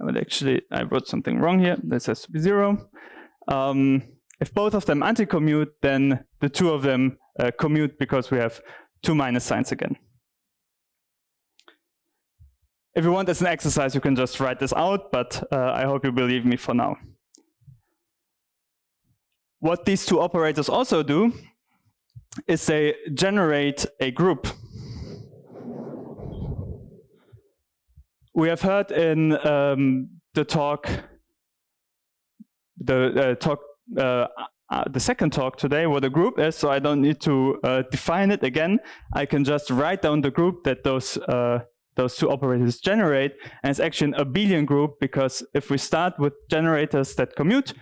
well, actually, I wrote something wrong here. This has to be 0. If both of them anti-commute, then the two of them commute because we have two minus signs again. If you want as an exercise, you can just write this out, but I hope you believe me for now. What these two operators also do is they generate a group. We have heard in the talk, the second talk today, what a group is, so I don't need to define it again. I can just write down the group that those two operators generate, and it's actually an abelian group, because if we start with generators that commute,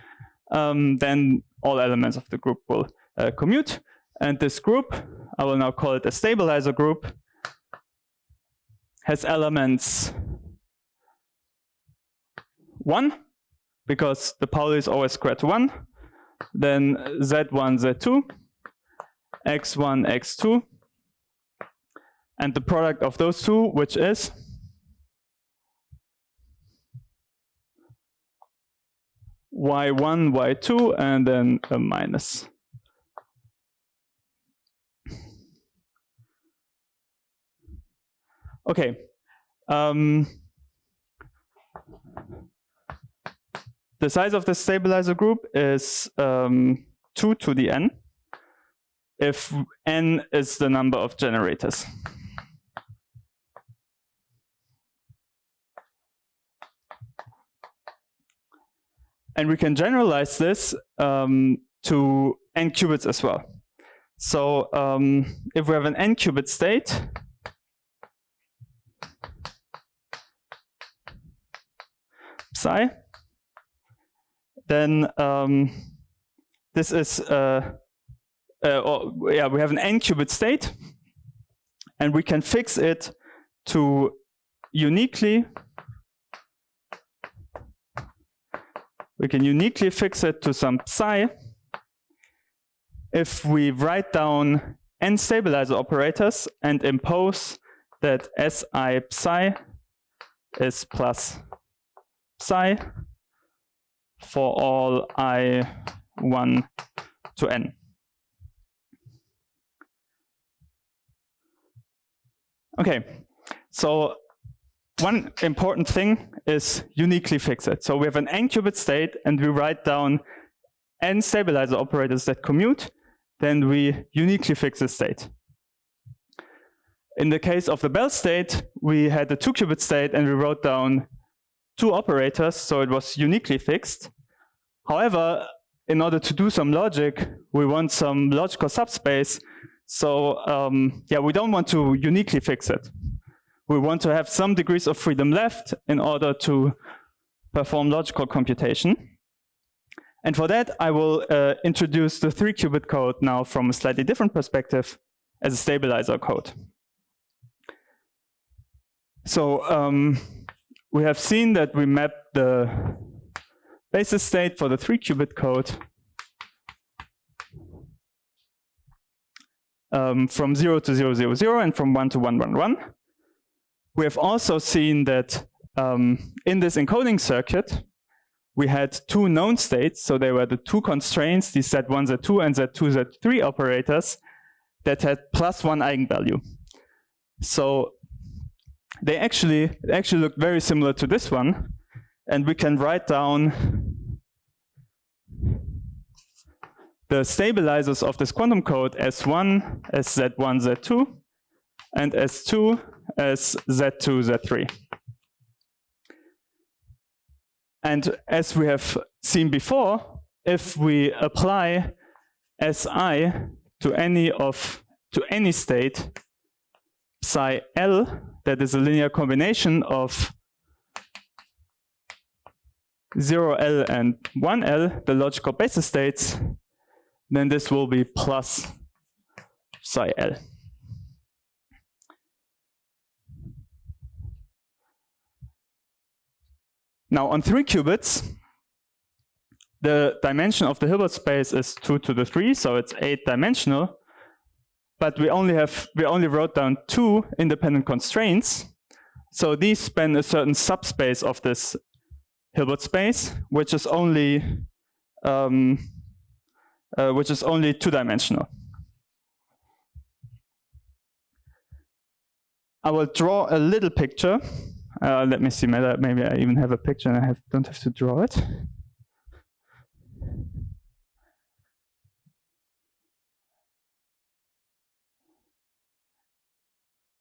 then all elements of the group will commute. And this group, I will now call it a stabilizer group, has elements 1, because the Pauli is always squared to 1, then Z1, Z2, X1, X2, and the product of those two, which is Y1, Y2, and then a minus. Okay. The size of the stabilizer group is 2 to the n, if n is the number of generators. And we can generalize this to n qubits as well. So if we have an n qubit state, psi, then this is, we have an n qubit state, and we can fix it to uniquely, fix it to some psi if we write down n stabilizer operators and impose that Si psi is plus psi for all I1 to n. Okay, so one important thing is uniquely fix it. So we have an n qubit state, and we write down n stabilizer operators that commute, then we uniquely fix the state. In the case of the Bell state, we had a 2 qubit state, and we wrote down 2 operators, so it was uniquely fixed. However, in order to do some logic, we want some logical subspace. So we don't want to uniquely fix it. We want to have some degrees of freedom left in order to perform logical computation. And for that, I will introduce the 3 qubit code now from a slightly different perspective as a stabilizer code. So we have seen that we map the basis state for the 3 qubit code from 0 to 0, 0, 0 and from 1 to 1, 1, 1. We have also seen that in this encoding circuit, we had two known states, so they were the two constraints, these Z1, Z2, and Z2, Z3 operators that had +1 eigenvalue. So they actually look very similar to this one, and we can write down the stabilizers of this quantum code as S1 as Z1, Z2, and S2 as Z2, Z3. And as we have seen before, if we apply Si to any state psi L, that is a linear combination of 0L and 1L, the logical basis states, then this will be plus psi L. Now on 3 qubits, the dimension of the Hilbert space is 2 to the 3, so it's 8-dimensional. But we only wrote down 2 independent constraints. So these span a certain subspace of this Hilbert space, which is only 2-dimensional. I will draw a little picture. Let me see, maybe I even have a picture and I don't have to draw it.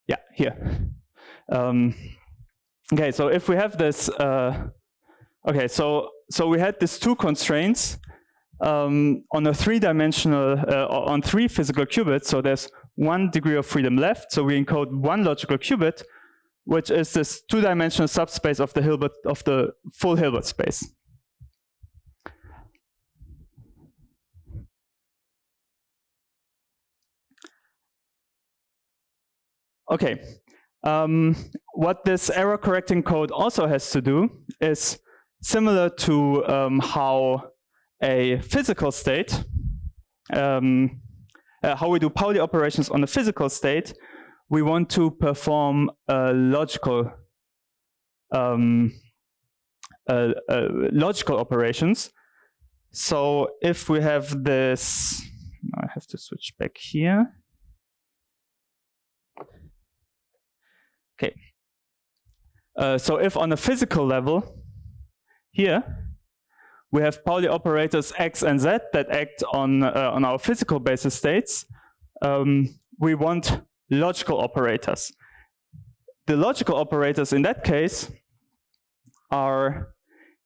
Yeah, here. Okay, so if we have this, okay, so we had these two constraints on a 3-dimensional, on 3 physical qubits. So there's 1 degree of freedom left. So we encode 1 logical qubit, which is this 2-dimensional subspace of the full Hilbert space. Okay, what this error correcting code also has to do is similar to how a physical state, how we do Pauli operations on a physical state. We want to perform logical operations. So if we have this, I have to switch back here. Okay. So if on a physical level, here, we have Pauli operators X and Z that act on our physical basis states, we want logical operators. The logical operators in that case are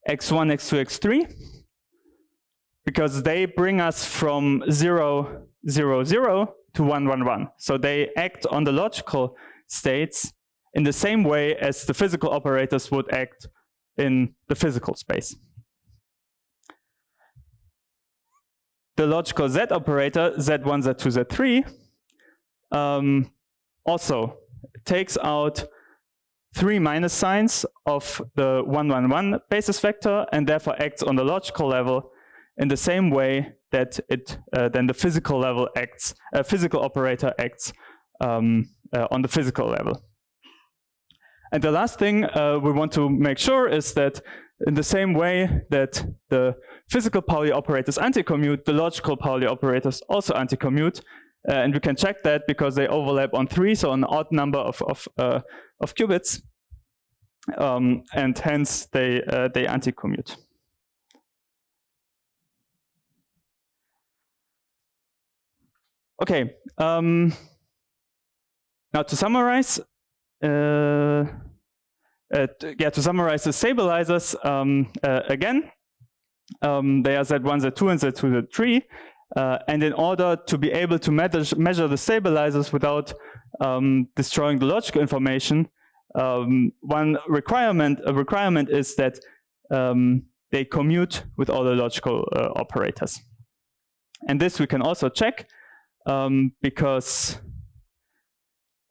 X1, X2, X3, because they bring us from 0, 0, 0 to 1, 1, 1. So they act on the logical states in the same way as the physical operators would act in the physical space. The logical Z operator, Z1, Z2, Z3, also takes out 3 minus signs of the 1, 1, 1 basis vector and therefore acts on the logical level in the same way that then the physical level acts, physical operator acts on the physical level. And the last thing we want to make sure is that in the same way that the physical Pauli operators anti-commute, the logical Pauli operators also anti-commute. And we can check that because they overlap on 3, so an odd number of qubits. And hence they anti-commute. Okay, now to summarize, to summarize the stabilizers again, they are Z1, Z2, and Z2, Z3. And in order to be able to measure the stabilizers without destroying the logical information, one requirement is that they commute with all the logical operators. And this we can also check because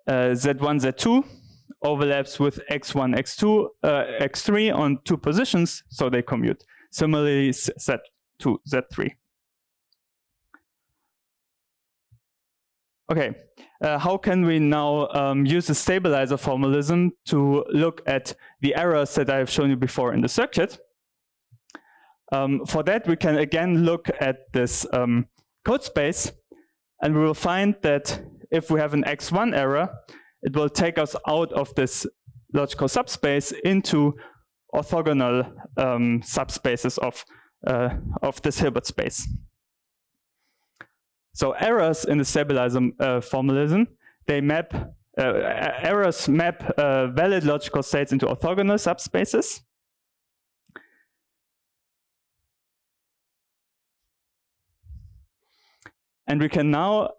Z1, Z2 overlaps with X1, X2, X3 on 2 positions, so they commute. Similarly, Z2, Z3. Okay, how can we now use the stabilizer formalism to look at the errors that I have shown you before in the circuit? For that, we can again look at this code space, and we will find that if we have an x1 error, it will take us out of this logical subspace into orthogonal subspaces of this Hilbert space. So errors in the stabilizer formalism, they map errors map valid logical states into orthogonal subspaces. And we can now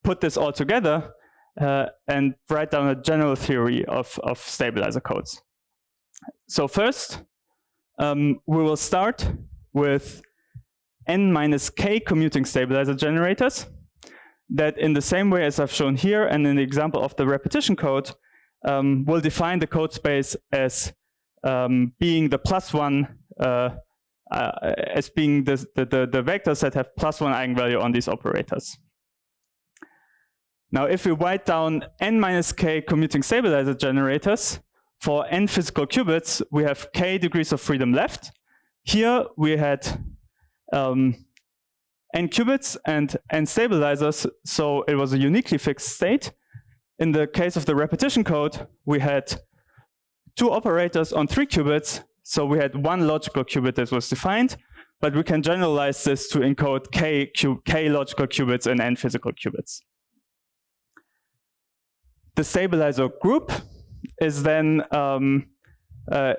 put this all together and write down a general theory of stabilizer codes. So first, we will start with n minus k commuting stabilizer generators that, in the same way as I've shown here and in the example of the repetition code, will define the code space as being the +1, as being the vectors that have +1 eigenvalue on these operators. Now, if we write down n minus k commuting stabilizer generators, for n physical qubits, we have k degrees of freedom left. Here we had n qubits and n stabilizers, so it was a uniquely fixed state. In the case of the repetition code, we had 2 operators on 3 qubits, so we had 1 logical qubit that was defined, but we can generalize this to encode k logical qubits and n physical qubits. The stabilizer group is then the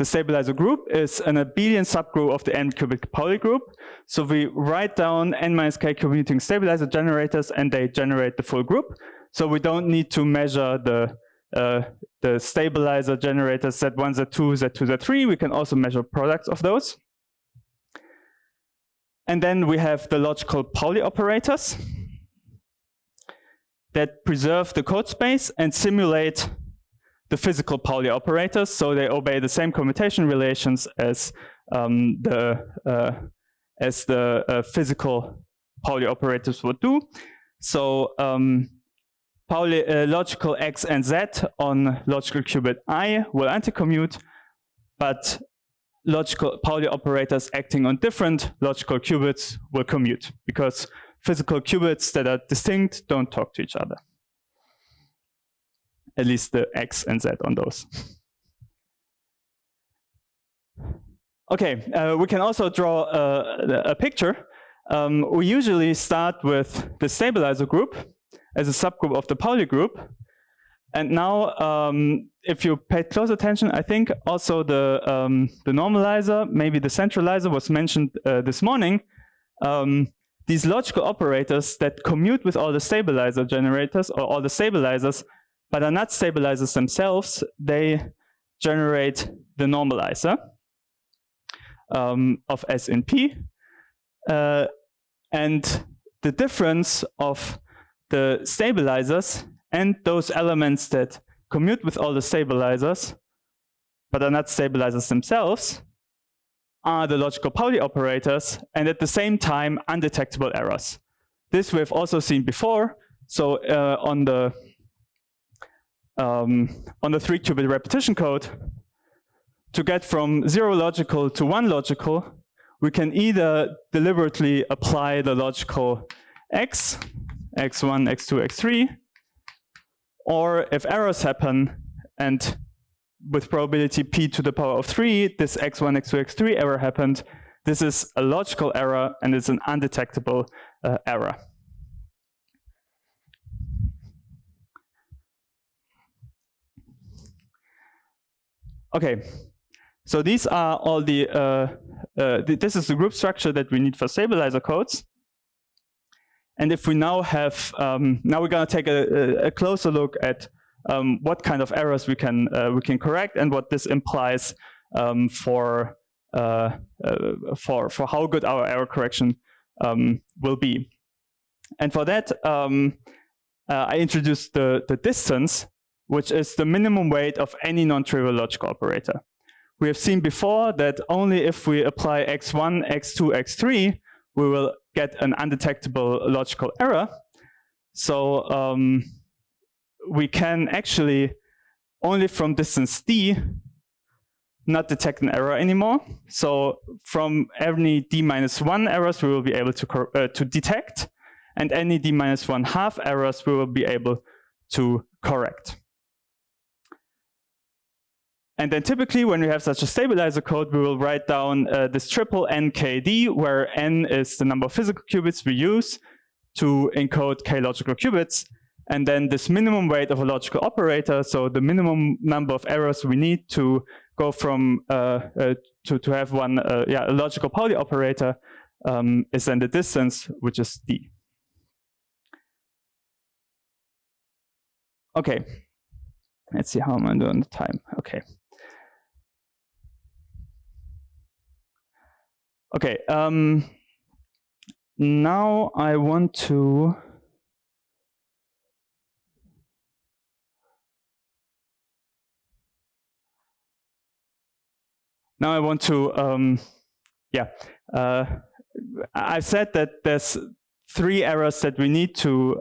stabilizer group is an abelian subgroup of the n qubit Pauli group. So we write down n minus k commuting stabilizer generators, and they generate the full group. So we don't need to measure the stabilizer generators Z1, Z2, Z2, Z3. We can also measure products of those. And then we have the logical Pauli operators that preserve the code space and simulate the physical Pauli operators, so they obey the same commutation relations as the physical Pauli operators would do. So Pauli logical x and z on logical qubit I will anti-commute, but logical Pauli operators acting on different logical qubits will commute, because physical qubits that are distinct don't talk to each other. At least the x and z on those. Okay, we can also draw a picture. We usually start with the stabilizer group as a subgroup of the Pauli group. And now, if you paid close attention, I think also the normalizer, maybe the centralizer was mentioned this morning. These logical operators that commute with all the stabilizer generators or all the stabilizers, but are not stabilizers themselves, they generate the normalizer of S in P. And the difference of the stabilizers and those elements that commute with all the stabilizers, but are not stabilizers themselves, are the logical Pauli operators, and at the same time, undetectable errors. This we've also seen before. So on the 3-qubit repetition code, to get from 0 logical to 1 logical, we can either deliberately apply the logical x, x1, x2, x3, or if errors happen, and with probability p to the power of 3, this x1, x2, x3 error happened, this is a logical error, and it's an undetectable error. Okay, so these are all the, this is the group structure that we need for stabilizer codes. And if we now have, now we're gonna take a closer look at what kind of errors we can correct and what this implies for how good our error correction will be. And for that, I introduced the distance, which is the minimum weight of any non-trivial logical operator. We have seen before that only if we apply x1, x2, x3, we will get an undetectable logical error. So we can actually, only from distance d, not detect an error anymore. So from any d-1 errors, we will be able to detect, and any d-1/2 errors, we will be able to correct. And then typically, when we have such a stabilizer code, we will write down this triple NKD, where n is the number of physical qubits we use to encode k logical qubits, and then this minimum weight of a logical operator, so the minimum number of errors we need to go from to have one a logical Pauli operator is then the distance, which is d. Okay, let's see how am I doing the time. Okay. Okay, now I want to I said that there's 3 errors that we need to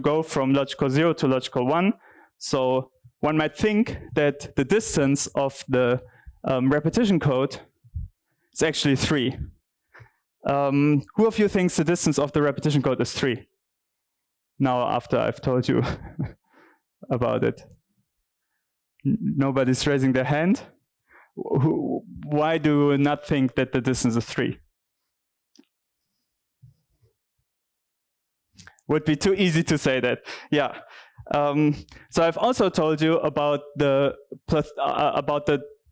go from logical 0 to logical 1. So one might think that the distance of the repetition code is actually 3. Who of you thinks the distance of the repetition code is 3? Now, after I've told you about it. Nobody's raising their hand. Why do you not think that the distance is 3? Would be too easy to say that. Yeah. So I've also told you about the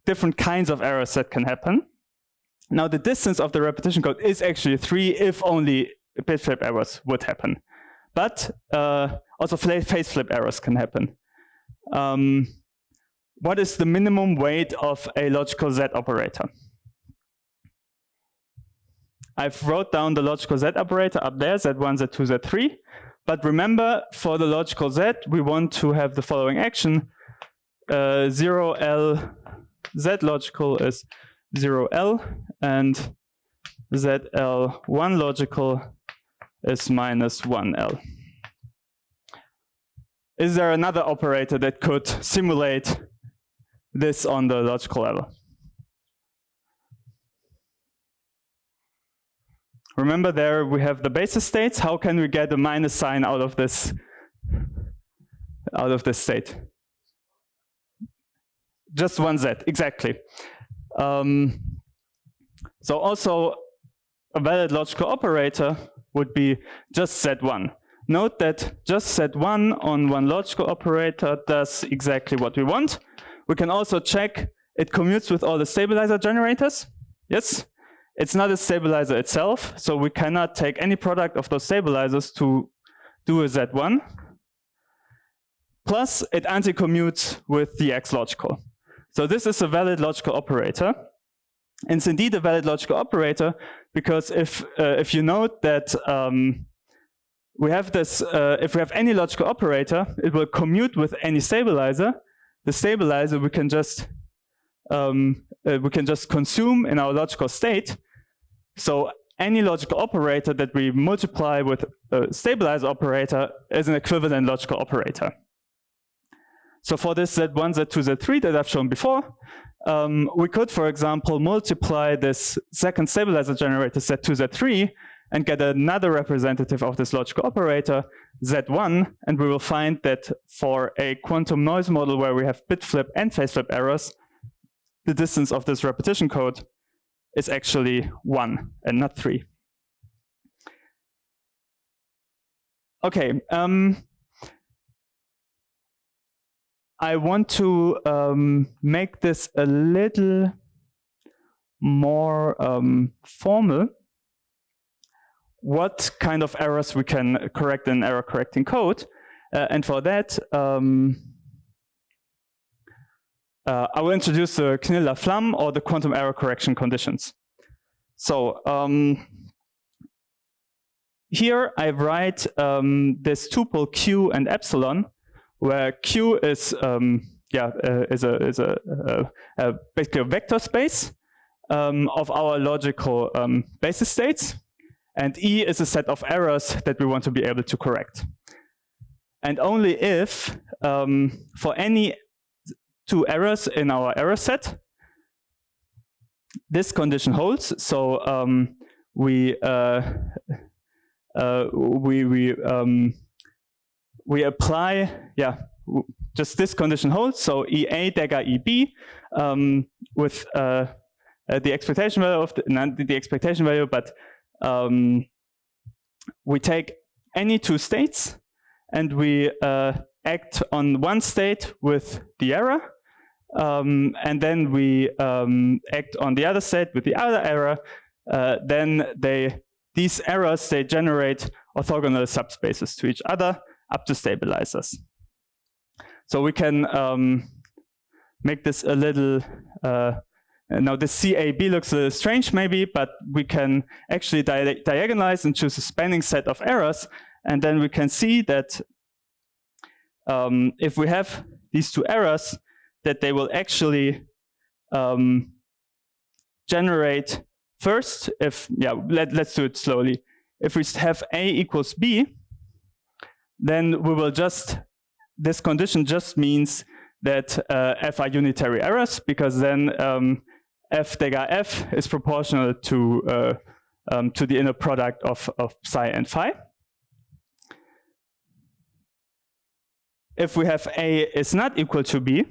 different kinds of errors that can happen. Now the distance of the repetition code is actually 3 if only bit flip errors would happen. But also phase flip errors can happen. What is the minimum weight of a logical Z operator? I've wrote down the logical Z operator up there, Z1, Z2, Z3. But remember, for the logical Z, we want to have the following action. 0L Z logical is 0L, and ZL1 logical is minus 1L. Is there another operator that could simulate this on the logical level? Remember, there we have the basis states. How can we get a minus sign out of this state? Just one Z, exactly. So also a valid logical operator would be just Z1. Note that just Z1 on one logical operator does exactly what we want. We can also check it commutes with all the stabilizer generators. Yes, it's not a stabilizer itself, so we cannot take any product of those stabilizers to do a Z1. Plus, it anti-commutes with the X logical. So this is a valid logical operator. And it's indeed a valid logical operator because if you note that we have this, if we have any logical operator, it will commute with any stabilizer. The stabilizer we can just consume in our logical state. So any logical operator that we multiply with a stabilizer operator is an equivalent logical operator. So for this Z1, Z2, Z3 that I've shown before, we could, for example, multiply this second stabilizer generator Z2, Z3 and get another representative of this logical operator, Z1, and we will find that for a quantum noise model where we have bit flip and phase flip errors, the distance of this repetition code is actually 1 and not 3. Okay, I want to make this a little more formal. What kind of errors we can correct in error correcting code. And for that, I will introduce the Knill-Laflamme or the quantum error correction conditions. So here I write this tuple Q and epsilon, where Q is basically a vector space of our logical basis states, and E is a set of errors that we want to be able to correct. And only if for any 2 errors in our error set, this condition holds. So we apply, just this condition holds. So EA dagger EB with the expectation value of not the expectation value, but we take any two states and we act on one state with the error, and then we act on the other state with the other error. Then these errors, they generate orthogonal subspaces to each other up to stabilizers. So we can make this a little, now the CAB looks a little strange maybe, but we can actually diagonalize and choose a spanning set of errors, and then we can see that if we have these two errors, that they will actually generate first, let's do it slowly. If we have A equals B, then we will this condition just means that F are unitary errors, because then F dagger F is proportional to the inner product of psi and phi. If we have A is not equal to B,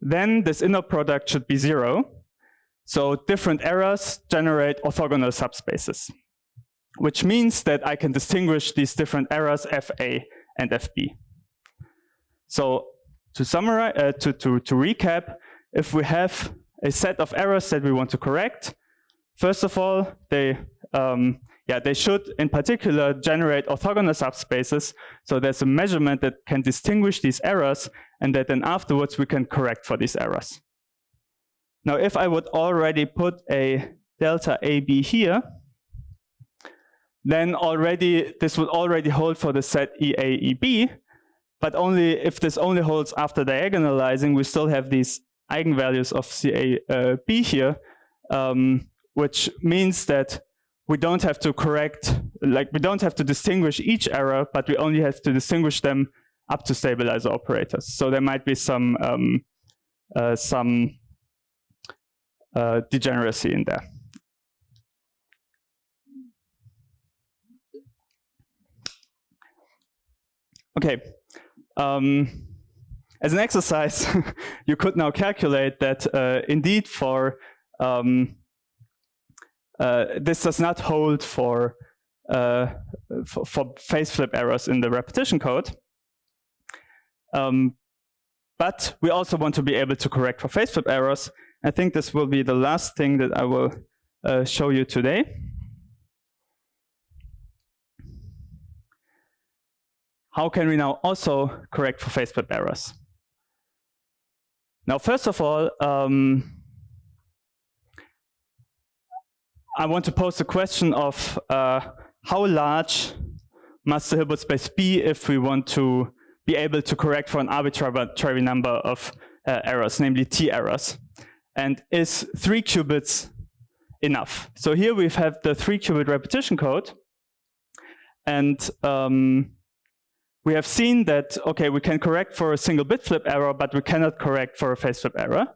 then this inner product should be 0. So different errors generate orthogonal subspaces, which means that I can distinguish these different errors FA and FB. So to summarize, to recap, if we have a set of errors that we want to correct, first of all, they should in particular generate orthogonal subspaces. So there's a measurement that can distinguish these errors, and that then afterwards we can correct for these errors. Now, if I would already put a delta AB here, then this would already hold for the set EA-EB, but only if this only holds after diagonalizing, we still have these eigenvalues of CAB here, which means that we don't have to correct, we don't have to distinguish each error, but we only have to distinguish them up to stabilizer operators. So there might be some degeneracy in there. Okay. As an exercise, you could now calculate that indeed for this does not hold for phase flip errors in the repetition code. But we also want to be able to correct for phase flip errors. I think this will be the last thing that I will show you today. How can we now also correct for phase flip errors? Now, first of all, I want to pose the question of how large must the Hilbert space be if we want to be able to correct for an arbitrary number of errors, namely T errors. And is 3 qubits enough? So here we have the 3-qubit repetition code. And we have seen that, okay, we can correct for a single bit flip error, but we cannot correct for a phase flip error.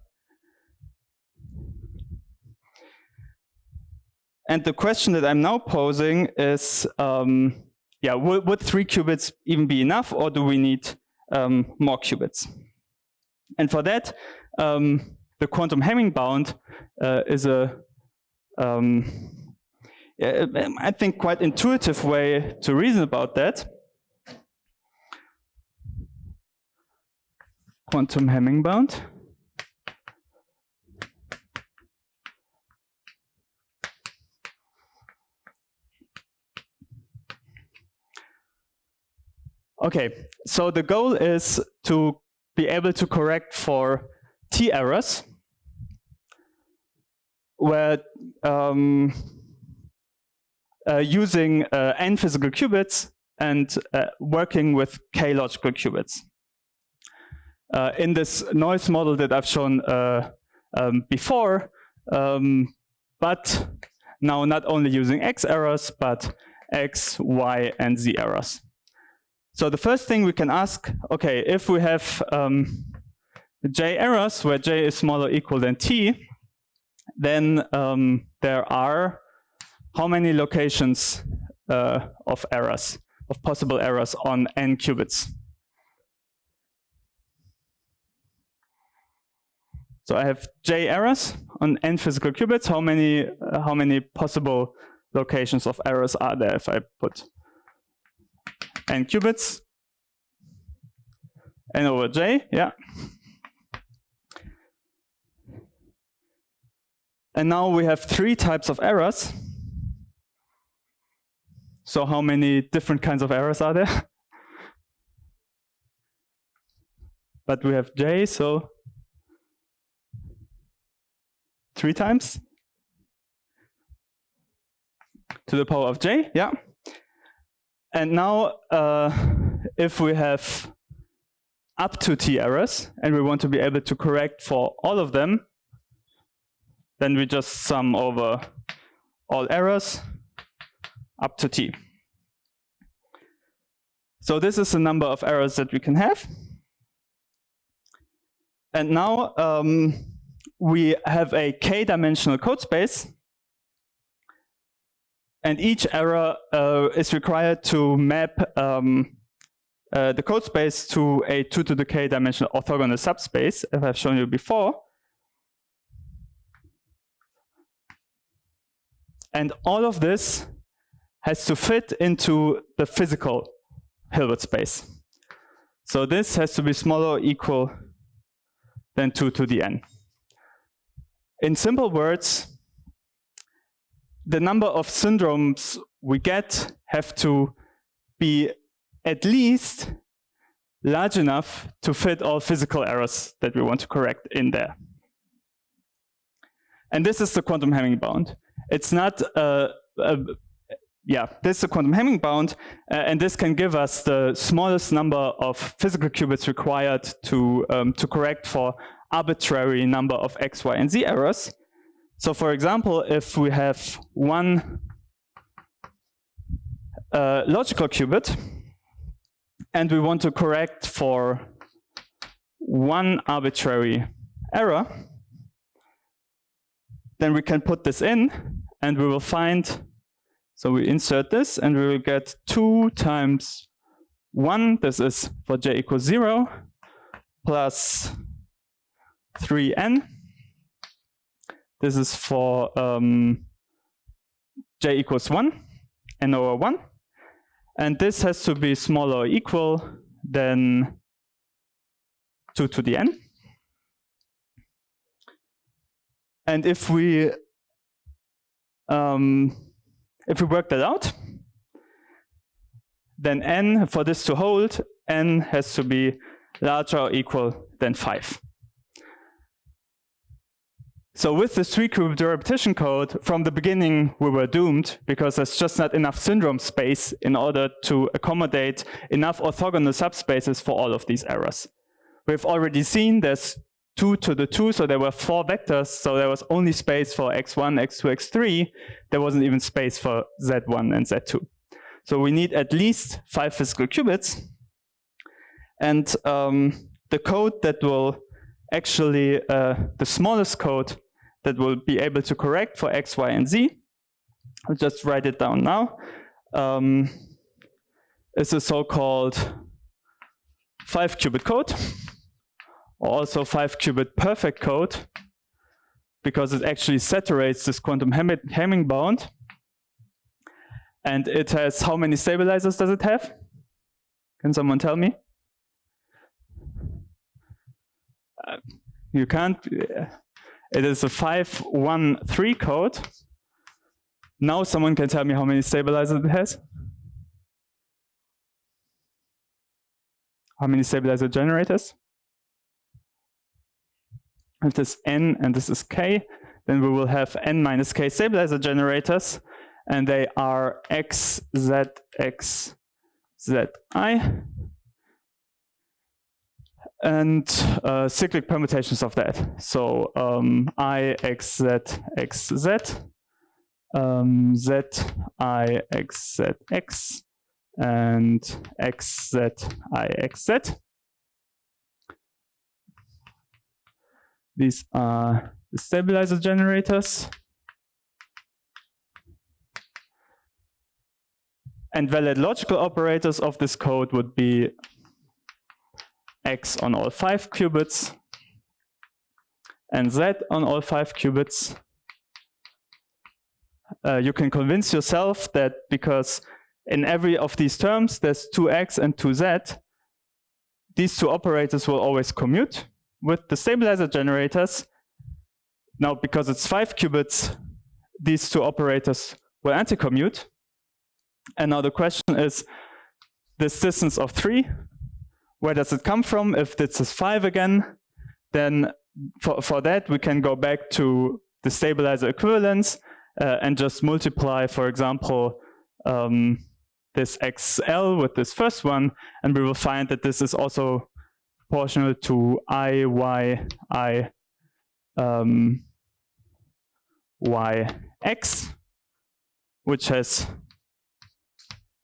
And the question that I'm now posing is, would 3 qubits even be enough, or do we need more qubits? And for that, the quantum Hamming bound is a, I think, quite intuitive way to reason about that. Quantum Hamming bound. Okay, so the goal is to be able to correct for T errors, where using n physical qubits and working with k logical qubits. In this noise model that I've shown before, but now not only using X errors, but X, Y, and Z errors. So the first thing we can ask, okay, if we have J errors where J is smaller or equal than T, then there are how many locations of errors, of possible errors on n qubits? So I have j errors on n physical qubits. How many possible locations of errors are there if I put n qubits? N over j, yeah. And now we have 3 types of errors. So how many different kinds of errors are there? But we have j, so 3 times to the power of j, yeah. And now if we have up to t errors and we want to be able to correct for all of them, then we just sum over all errors up to t. So this is the number of errors that we can have. And now we have a k-dimensional code space, and each error is required to map the code space to a 2 to the k dimensional orthogonal subspace, as I've shown you before. And all of this has to fit into the physical Hilbert space. So this has to be smaller or equal than 2 to the n. In simple words, the number of syndromes we get have to be at least large enough to fit all physical errors that we want to correct in there. And this is the quantum Hamming bound. It's not this is the quantum Hamming bound, and this can give us the smallest number of physical qubits required to correct for arbitrary number of x, y, and z errors. So for example, if we have one logical qubit and we want to correct for one arbitrary error, then we can put this in and we will find, so we insert this and we will get 2 times 1, this is for j equals 0, plus 3n. This is for j equals 1, n over 1. And this has to be smaller or equal than 2 to the n. And if we work that out, then n, for this to hold, n has to be larger or equal than 5. So with this 3-qubit repetition code, from the beginning we were doomed because there's just not enough syndrome space in order to accommodate enough orthogonal subspaces for all of these errors. We've already seen there's 2 to the 2, so there were 4 vectors, so there was only space for x1, x2, x3. There wasn't even space for z1 and z2. So we need at least 5 physical qubits. And the code that will actually, the smallest code that will be able to correct for x, y, and z, I'll just write it down now, is a so-called 5-qubit code, or also 5-qubit perfect code, because it actually saturates this quantum Hamming bound. And it has, how many stabilizers does it have? Can someone tell me? You can't. It is a 513 code. Now someone can tell me how many stabilizers it has? How many stabilizer generators? If this n and this is k, then we will have n minus k stabilizer generators, and they are x, z, x, z, I, and cyclic permutations of that. So I, x, z, x, z, z, I, x, z, x, and x, z, I, x, z. These are the stabilizer generators. And valid logical operators of this code would be x on all 5 qubits and z on all 5 qubits. You can convince yourself that because in every of these terms there's 2x and 2z, these two operators will always commute with the stabilizer generators. Now, because it's 5 qubits, these two operators will anti-commute. And now the question is, this distance of 3, where does it come from? If this is 5 again, then for that we can go back to the stabilizer equivalence and just multiply, for example, this XL with this first one, and we will find that this is also proportional to YX, which has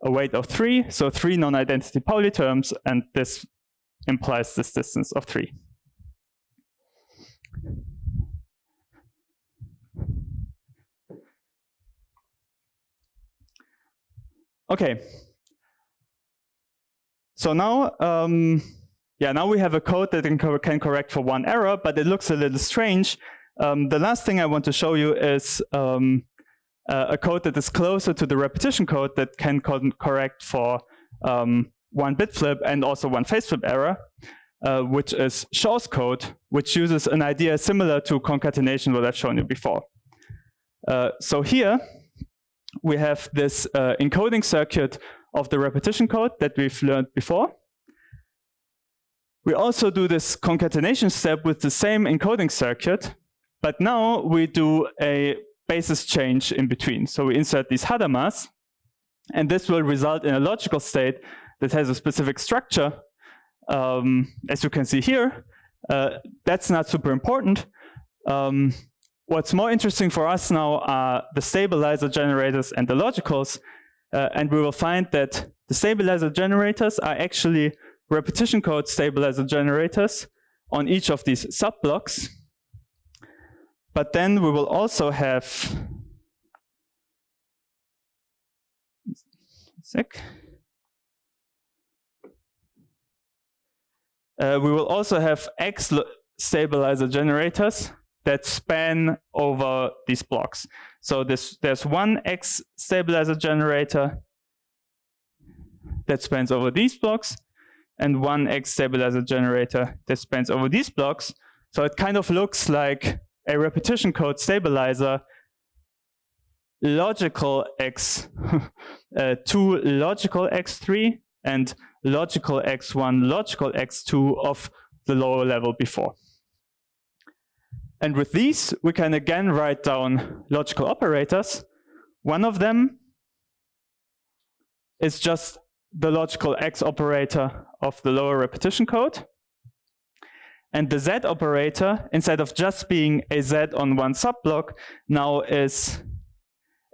a weight of 3, so 3 non-identity Pauli terms, and this implies this distance of 3. Okay. So now, now we have a code that can correct for one error, but it looks a little strange. The last thing I want to show you is a code that is closer to the repetition code that can correct for one bit flip and also one phase flip error, which is Shaw's code, which uses an idea similar to concatenation that I've shown you before. So here we have this encoding circuit of the repetition code that we've learned before. We also do this concatenation step with the same encoding circuit, but now we do a basis change in between. So we insert these hadamas, and this will result in a logical state that has a specific structure. As you can see here, that's not super important. What's more interesting for us now are the stabilizer generators and the logicals, and we will find that the stabilizer generators are actually repetition code stabilizer generators on each of these subblocks. But then we will also have X stabilizer generators that span over these blocks. So there's one X stabilizer generator that spans over these blocks, and one X stabilizer generator that spans over these blocks. So it kind of looks like a repetition code stabilizer, logical X, 2 logical X3, and logical X1, logical X2 of the lower level before. And with these, we can again write down logical operators. One of them is just the logical X operator of the lower repetition code. And the Z operator, instead of just being a Z on one subblock, now is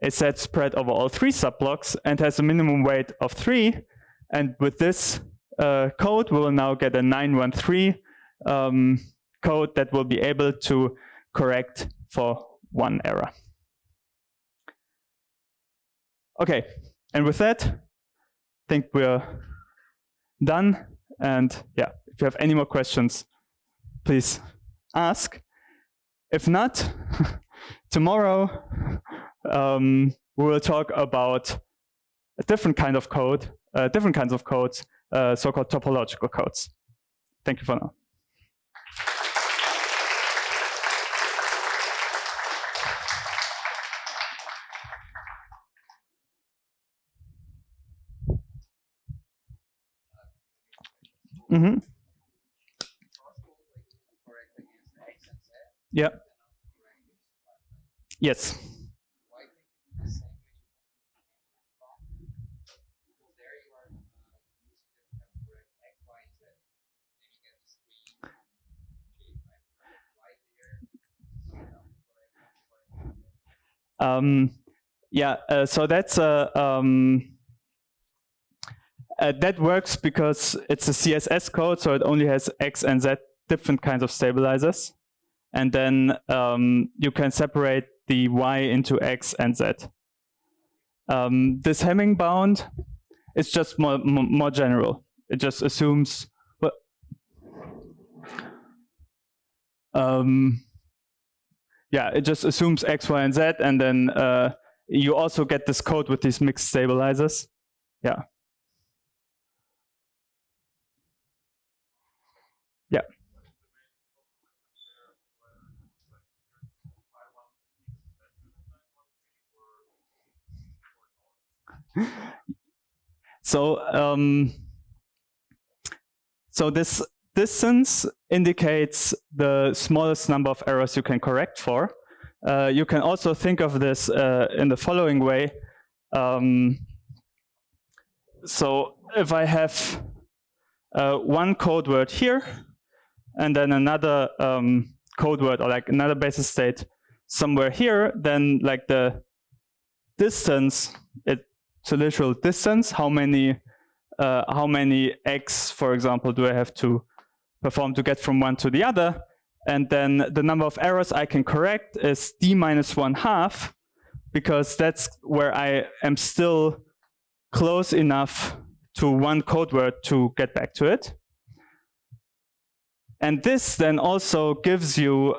a Z spread over all 3 subblocks and has a minimum weight of 3. And with this code, we will now get a 913 code that will be able to correct for one error. Okay, and with that, I think we're done. And yeah, if you have any more questions, please ask. If not, tomorrow we will talk about a different kind of code, different kinds of codes, so-called topological codes. Thank you for now. Mm-hmm. Yeah. Yes. So that's that works because it's a CSS code, so it only has X and Z different kinds of stabilizers. and then you can separate the y into x and z. This Hamming bound is just more general. It just assumes yeah, it just assumes x, y, and z, and then you also get this code with these mixed stabilizers. Yeah. Yeah. So this distance indicates the smallest number of errors you can correct for. You can also think of this in the following way. So if I have one code word here, and then another code word or like another basis state somewhere here, then like the distance, it's a literal distance. How many x, for example, do I have to perform to get from one to the other? And then the number of errors I can correct is d minus 1/2, because that's where I am still close enough to one code word to get back to it. And this then also gives you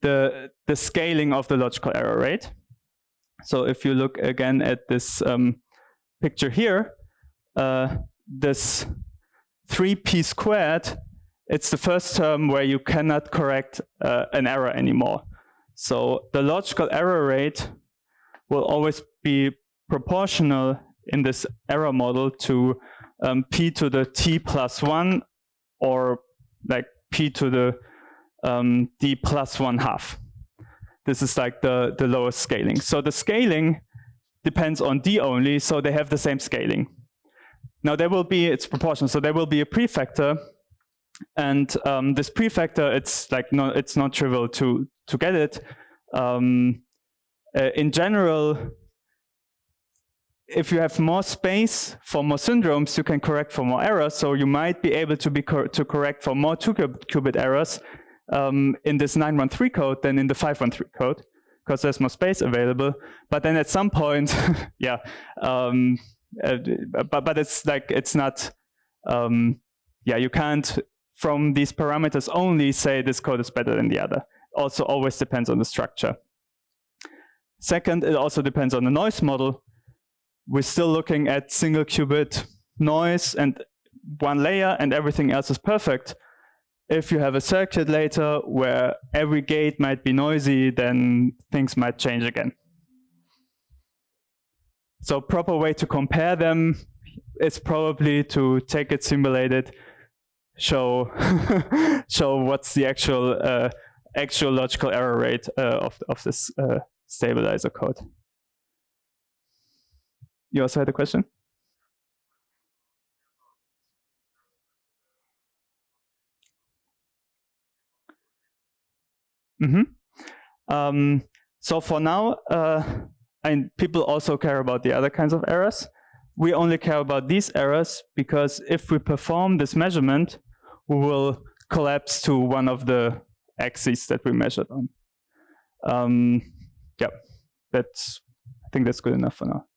the scaling of the logical error rate. So if you look again at this picture here, this 3p squared, it's the first term where you cannot correct an error anymore. So the logical error rate will always be proportional in this error model to p to the t plus 1, or like p to the d plus 1/2. This is like the lowest scaling. So the scaling depends on d only, so they have the same scaling. Now there will be, it's proportional, so there will be a prefactor, and this prefactor, it's like it's not trivial to get it. In general, if you have more space for more syndromes, you can correct for more errors. So you might be able to correct for more 2-qubit errors in this 913 code than in the 513 code, because there's more space available. But then at some point, yeah, but it's like, it's not, yeah, you can't from these parameters only say this code is better than the other. Also always depends on the structure. Second, it also depends on the noise model. We're still looking at single qubit noise and one layer, and everything else is perfect. If you have a circuit later where every gate might be noisy, then things might change again. So proper way to compare them is probably to take it simulated, show show what's the actual logical error rate of this stabilizer code. You also had a question? So for now, and people also care about the other kinds of errors. We only care about these errors because if we perform this measurement, we will collapse to one of the axes that we measured on. Yeah, I think that's good enough for now.